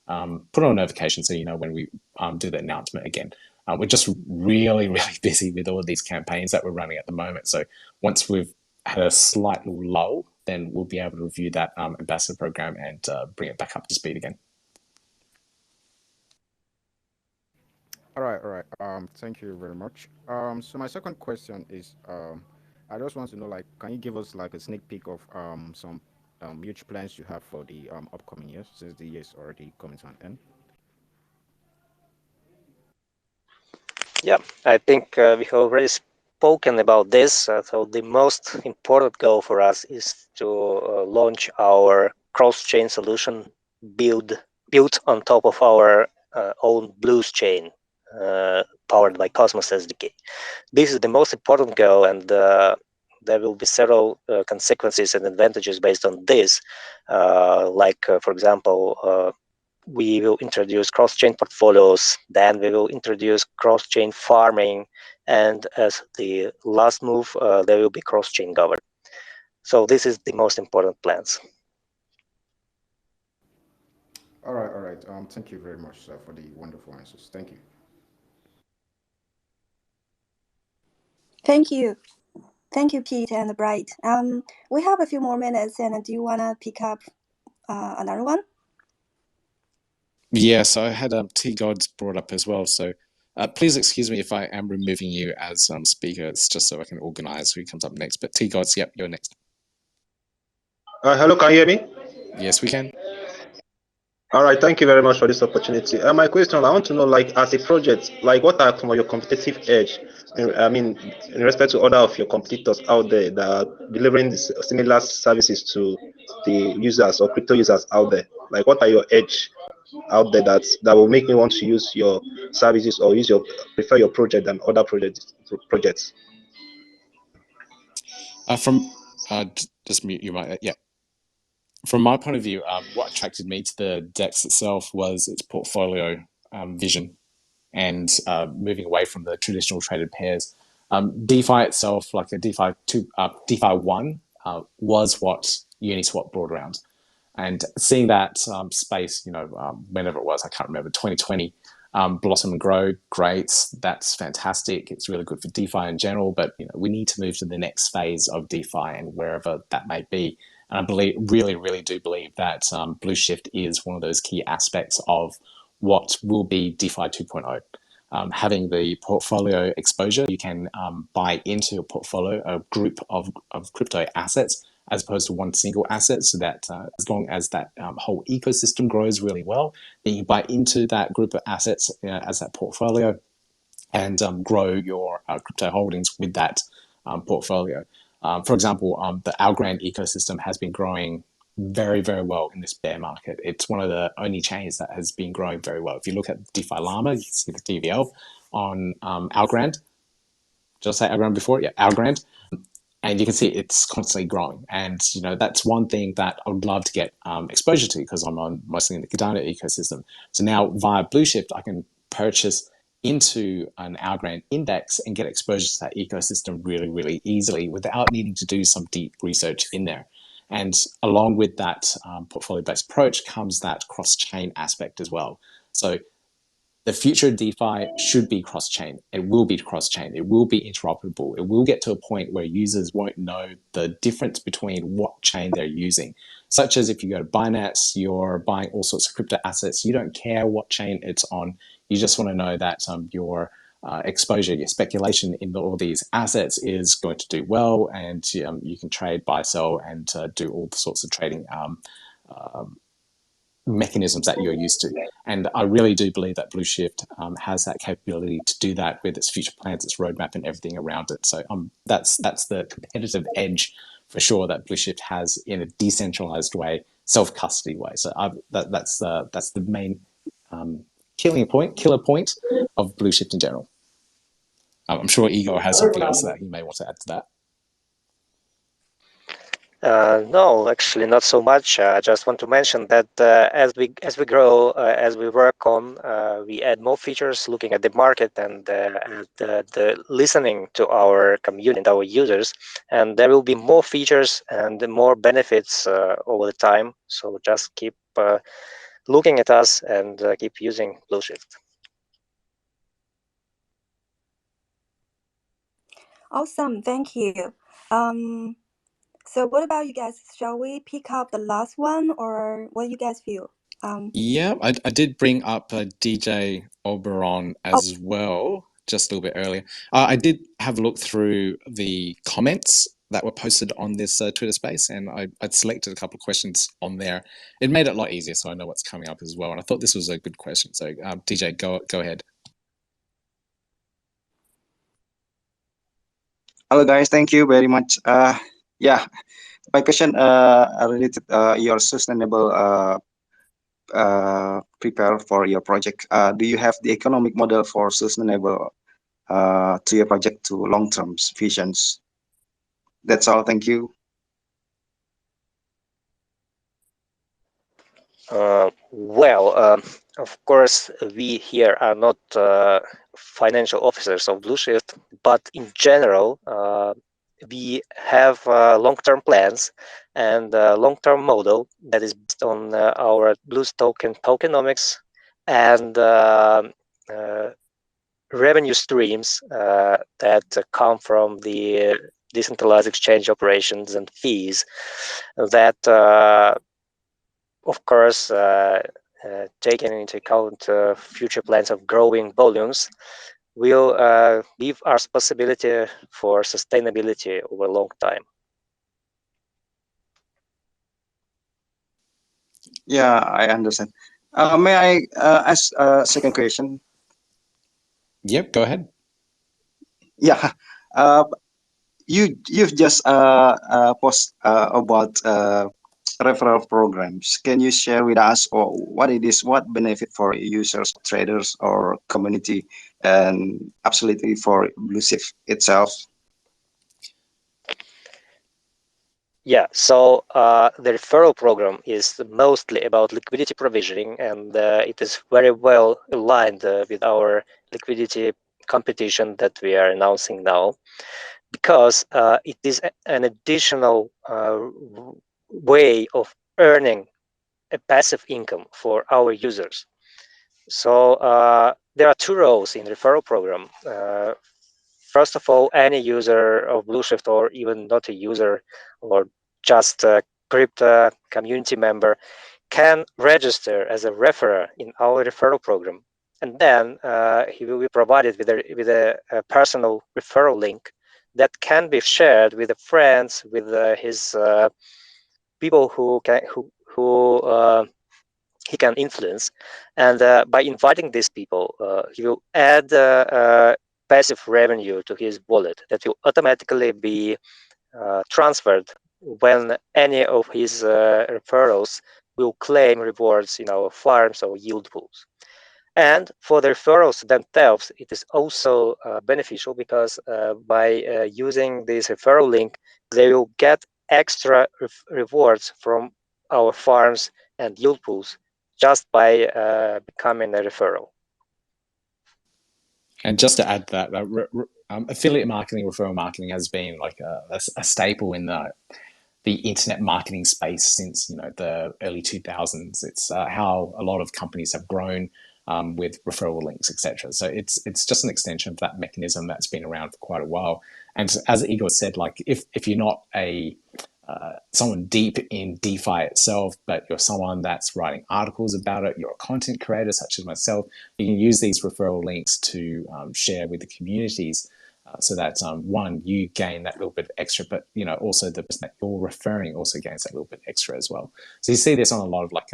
put on a notification so you know when we do the announcement again. We're just really, really busy with all of these campaigns that we're running at the moment. So once we've had a slight lull, then we'll be able to review that ambassador program and bring it back up to speed again. All right. Thank you very much. So my second question is, I just want to know, like, can you give us like a sneak peek of some huge plans you have for the upcoming years, since the year is already coming to an end? Yeah, I think we have already spoken about this. So the most important goal for us is to launch our cross-chain solution built on top of our own Blues chain, powered by Cosmos SDK. This is the most important goal, and there will be several consequences and advantages based on this. For example, we will introduce cross-chain portfolios, then we will introduce cross-chain farming, and as the last move, there will be cross-chain governance. So this is the most important plans. All right. Thank you very much, sir, for the wonderful answers. Thank you. Thank you. Thank you, Pete and Bright. We have a few more minutes, and do you want to pick up another one? Yeah, so I had T-Gods brought up as well. So please excuse me if I am removing you as speaker. It's just so I can organize who comes up next. But T-Gods, yep, you're next. Hello, can you hear me? Yes, we can. All right, thank you very much for this opportunity. My question, I want to know, like, as a project, like, what are some of your competitive edge? In respect to other of your competitors out there that are delivering similar services to the users or crypto users out there. Like, what are your edge out there that will make me want to use your services or prefer your project than other projects? Just mute your mic. Yeah. From my point of view, what attracted me to the DEX itself was its portfolio vision and moving away from the traditional traded pairs. DeFi itself, like a DeFi 1, was what Uniswap brought around. And seeing that space, whenever it was, I can't remember, 2020, blossom and grow, great. That's fantastic. It's really good for DeFi in general, but we need to move to the next phase of DeFi and wherever that may be. And I really, really do believe that Blueshift is one of those key aspects of what will be DeFi 2.0. Having the portfolio exposure, you can buy into a portfolio, a group of crypto assets, as opposed to one single asset, so that as long as that whole ecosystem grows really well, then you buy into that group of assets as that portfolio and grow your crypto holdings with that portfolio. For example, the Algorand ecosystem has been growing very, very well in this bear market. It's one of the only chains that has been growing very well. If you look at DeFi Llama, you can see the DVL on Algorand. Did I say Algorand before? Yeah, Algorand. And you can see it's constantly growing. And, that's one thing that I would love to get exposure to because I'm on mostly in the Cardano ecosystem. So now via Blueshift, I can purchase into an Algorand index and get exposure to that ecosystem really, really easily without needing to do some deep research in there. And along with that portfolio-based approach comes that cross-chain aspect as well. So the future of DeFi should be cross-chain. It will be cross-chain. It will be interoperable. It will get to a point where users won't know the difference between what chain they're using. Such as if you go to Binance, you're buying all sorts of crypto assets. You don't care what chain it's on. You just want to know that your exposure, your speculation in all these assets is going to do well, and you can trade, buy, sell, and do all the sorts of trading mechanisms that you're used to. And I really do believe that Blueshift has that capability to do that with its future plans, its roadmap, and everything around it. So that's the competitive edge for sure that Blueshift has in a decentralized way, self-custody way. So that's the main killer point of Blueshift in general. I'm sure Igor has something else that he may want to add to that. No, actually, not so much. I just want to mention that as we grow, as we work on, we add more features, looking at the market and the listening to our community and our users, and there will be more features and more benefits over the time. So just keep looking at us and keep using Blueshift. Awesome, thank you. So what about you guys? Shall we pick up the last one, or what do you guys feel? Yeah, I did bring up DJ Oberon as well, just a little bit earlier. I did have a look through the comments that were posted on this Twitter space, and I'd selected a couple of questions on there. It made it a lot easier, so I know what's coming up as well. And I thought this was a good question. So DJ, go ahead. Hello guys, thank you very much. Yeah, my question related your sustainable prepare for your project. Do you have the economic model for sustainable to your project to long-term visions? That's all. Thank you. Well, of course, we here are not financial officers of Blueshift, but in general, we have long-term plans and a long-term model that is based on our Blues tokenomics and revenue streams that come from the decentralized exchange operations and fees that of course, taking into account future plans of growing volumes, will give us possibility for sustainability over a long time. Yeah, I understand. May I ask a second question? Yep, go ahead. Yeah, you've just post about referral programs. Can you share with us or what it is, what benefit for users, traders, or community, and absolutely for Blueshift itself? Yeah, so the referral program is mostly about liquidity provisioning, and it is very well aligned with our liquidity competition that we are announcing now, because it is an additional way of earning a passive income for our users. So there are two roles in the referral program. First of all, any user of Blueshift, or even not a user, or just a crypto community member, can register as a referrer in our referral program, and then he will be provided with a personal referral link that can be shared with the friends, with his people who he can influence, and by inviting these people, he will add passive revenue to his wallet that will automatically be transferred when any of his referrals will claim rewards in our farms or yield pools. And for the referrals themselves, it is also beneficial because by using this referral link, they will get extra rewards from our farms and yield pools just by becoming a referral. And just to add that, affiliate marketing, referral marketing has been like a staple in the internet marketing space since the early 2000s. It's how a lot of companies have grown with referral links, etc. So it's just an extension of that mechanism that's been around for quite a while. And as Igor said, like if you're not someone deep in DeFi itself, but you're someone that's writing articles about it, you're a content creator such as myself, you can use these referral links to share with the communities. So that one, you gain that little bit extra, but also the person that you're referring also gains that little bit extra as well. So you see this on a lot of like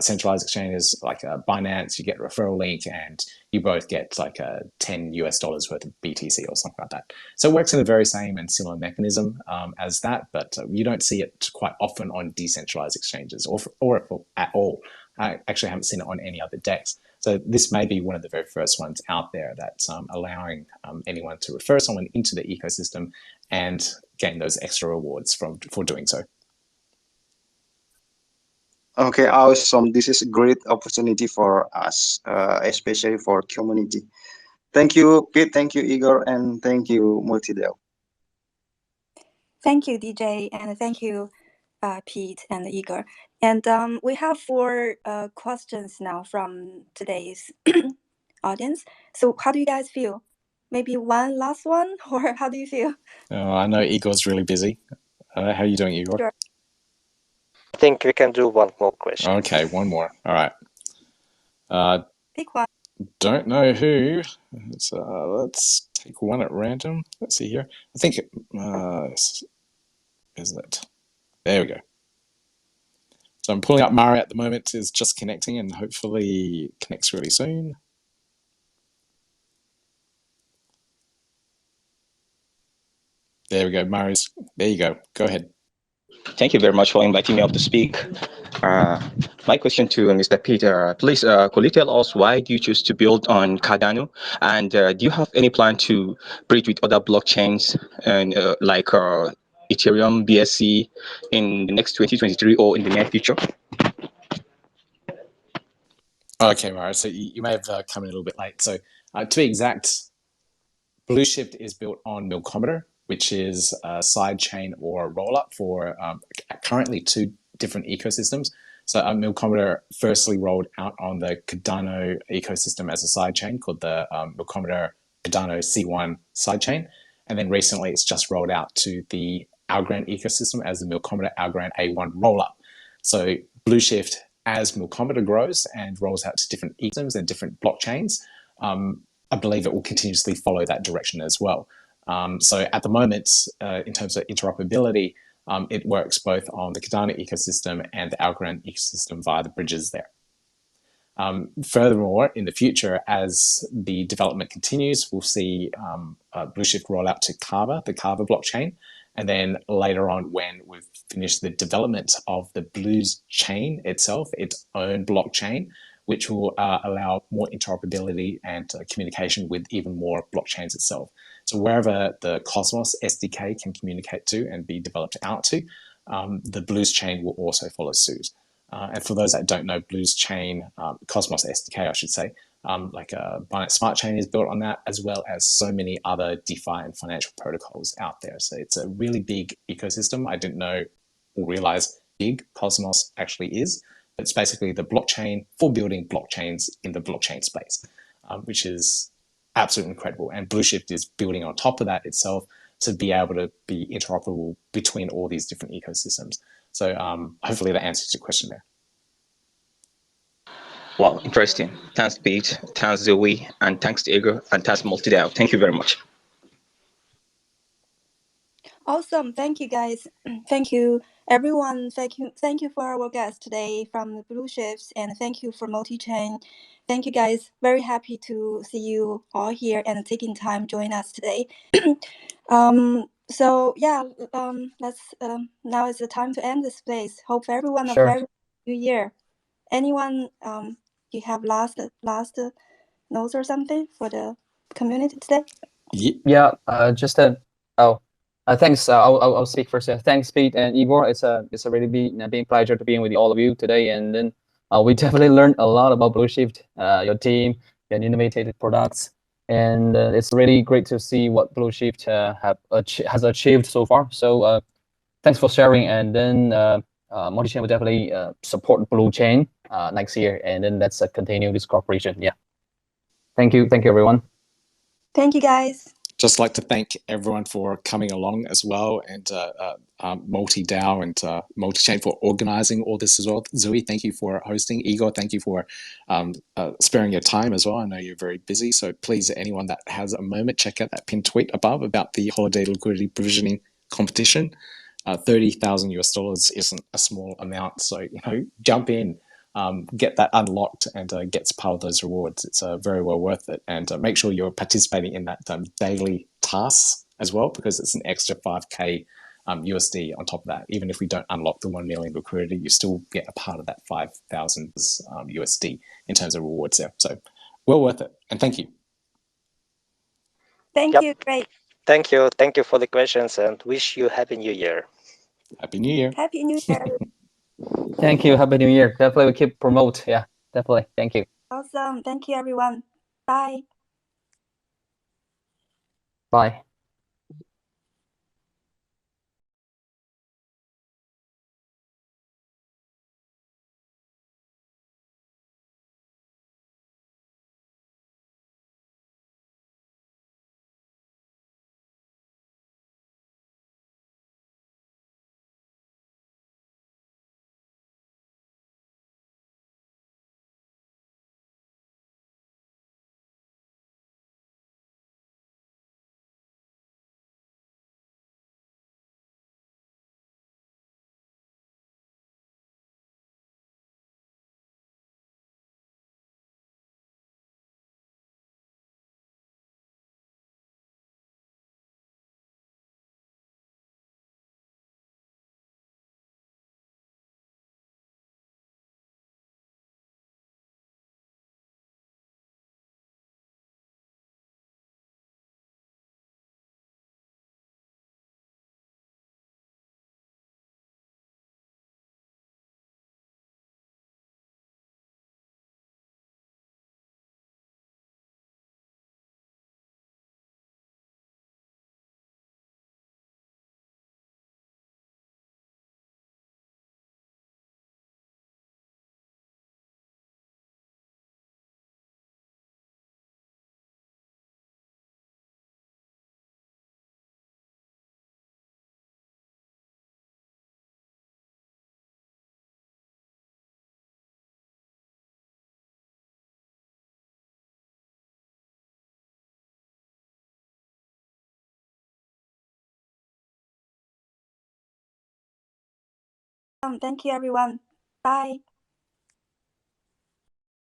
centralized exchanges, like Binance. You get a referral link, and you both get like $10 worth of BTC or something like that. So it works in the very same and similar mechanism as that, but you don't see it quite often on decentralized exchanges or at all. I actually haven't seen it on any other DEX. So this may be one of the very first ones out there that's allowing anyone to refer someone into the ecosystem and gain those extra rewards for doing so. Okay, awesome. This is a great opportunity for us, especially for community. Thank you, Pete. Thank you, Igor, and thank you, Multidel. Thank you, DJ, and thank you, Pete and Igor. And we have 4 questions now from today's audience. So how do you guys feel? Maybe one last one, or how do you feel? I know Igor's really busy. How are you doing, Igor? Sure. I think we can do one more question. Okay, one more. All right. Pick one. Don't know who. Let's take one at random. Let's see here. I think is it? There we go. So I'm pulling up Mara at the moment. Is just connecting and hopefully connects really soon. There we go. Mari's. There you go. Go ahead. Thank you very much for inviting me up to speak. My question to Mr. Peter, please, could you tell us why do you choose to build on Cardano? And do you have any plan to bridge with other blockchains and like Ethereum, BSC in the next 2023 or in the near future? Okay, Mara. So you may have come in a little bit late. So to be exact, Blueshift is built on Milkometer, which is a side chain or rollup for currently 2 different ecosystems. So Milkometer firstly rolled out on the Cardano ecosystem as a side chain called the Milkometer Cardano C1 sidechain. And then recently it's just rolled out to the Algorand ecosystem as the Milkometer Algorand A1 rollup. So Blueshift, as Milkometer grows and rolls out to different ecosystems and different blockchains, I believe it will continuously follow that direction as well. So at the moment, in terms of interoperability, it works both on the Cardano ecosystem and the Algorand ecosystem via the bridges there. Furthermore, in the future, as the development continues, we'll see Blueshift roll out to Kava, the Kava blockchain. And then later on, when we've finished the development of the Blueschain itself, its own blockchain, which will allow more interoperability and communication with even more blockchains itself. So wherever the Cosmos SDK can communicate to and be developed out to, the Blueschain will also follow suit. And for those that don't know, Blueschain, Cosmos SDK, I should say, like Binance Smart Chain is built on that, as well as so many other DeFi and financial protocols out there. So it's a really big ecosystem. I didn't know or realize big Cosmos actually is. It's basically the blockchain for building blockchains in the blockchain space, which is absolutely incredible. And Blueshift is building on top of that itself to be able to be interoperable between all these different ecosystems. So hopefully that answers your question there. Wow, interesting. Thanks, Pete. Thanks, Zoe. And thanks to Igor. And thanks, Multidel. Thank you very much. Awesome. Thank you, guys. Thank you, everyone. Thank you for our guest today from the Blueshift, and thank you for Multichain. Thank you, guys. Very happy to see you all here and taking time join us today. So yeah, let's now is the time to end this place. Hope everyone Sure. a very new year. Anyone you have last notes or something for the community today? Yeah, thanks. I'll speak first. Thanks, Pete and Igor. It's a really big pleasure to be with all of you today. And then we definitely learned a lot about Blueshift, your team, and innovative products. and it's really great to see what Blueshift has achieved so far. So thanks for sharing, and then Multichain will definitely support Bluechain next year, and then let's continue this cooperation. Yeah. Thank you, everyone. Thank you, guys. Just like to thank everyone for coming along as well, and MultiDAO and Multichain for organizing all this as well. Zoe, thank you for hosting. Igor, thank you for sparing your time as well. I know you're very busy, so please, anyone that has a moment, check out that pinned tweet above about the holiday liquidity provisioning competition. $30,000 isn't a small amount, so jump in. Get that unlocked and gets part of those rewards. It's very well worth it. And make sure you're participating in that daily tasks as well, because it's an extra 5K USD on top of that. Even if we don't unlock the 1 million liquidity, you still get a part of that 5,000 USD in terms of rewards there. So well worth it. And thank you. Thank you. Great. Thank you. Thank you for the questions, and wish you Happy New Year. Happy New Year. Happy New Year. Thank you. Happy New Year. Definitely we keep promote. Yeah, definitely. Thank you. Awesome. Thank you, everyone. Bye. Bye. Thank you, everyone. Bye.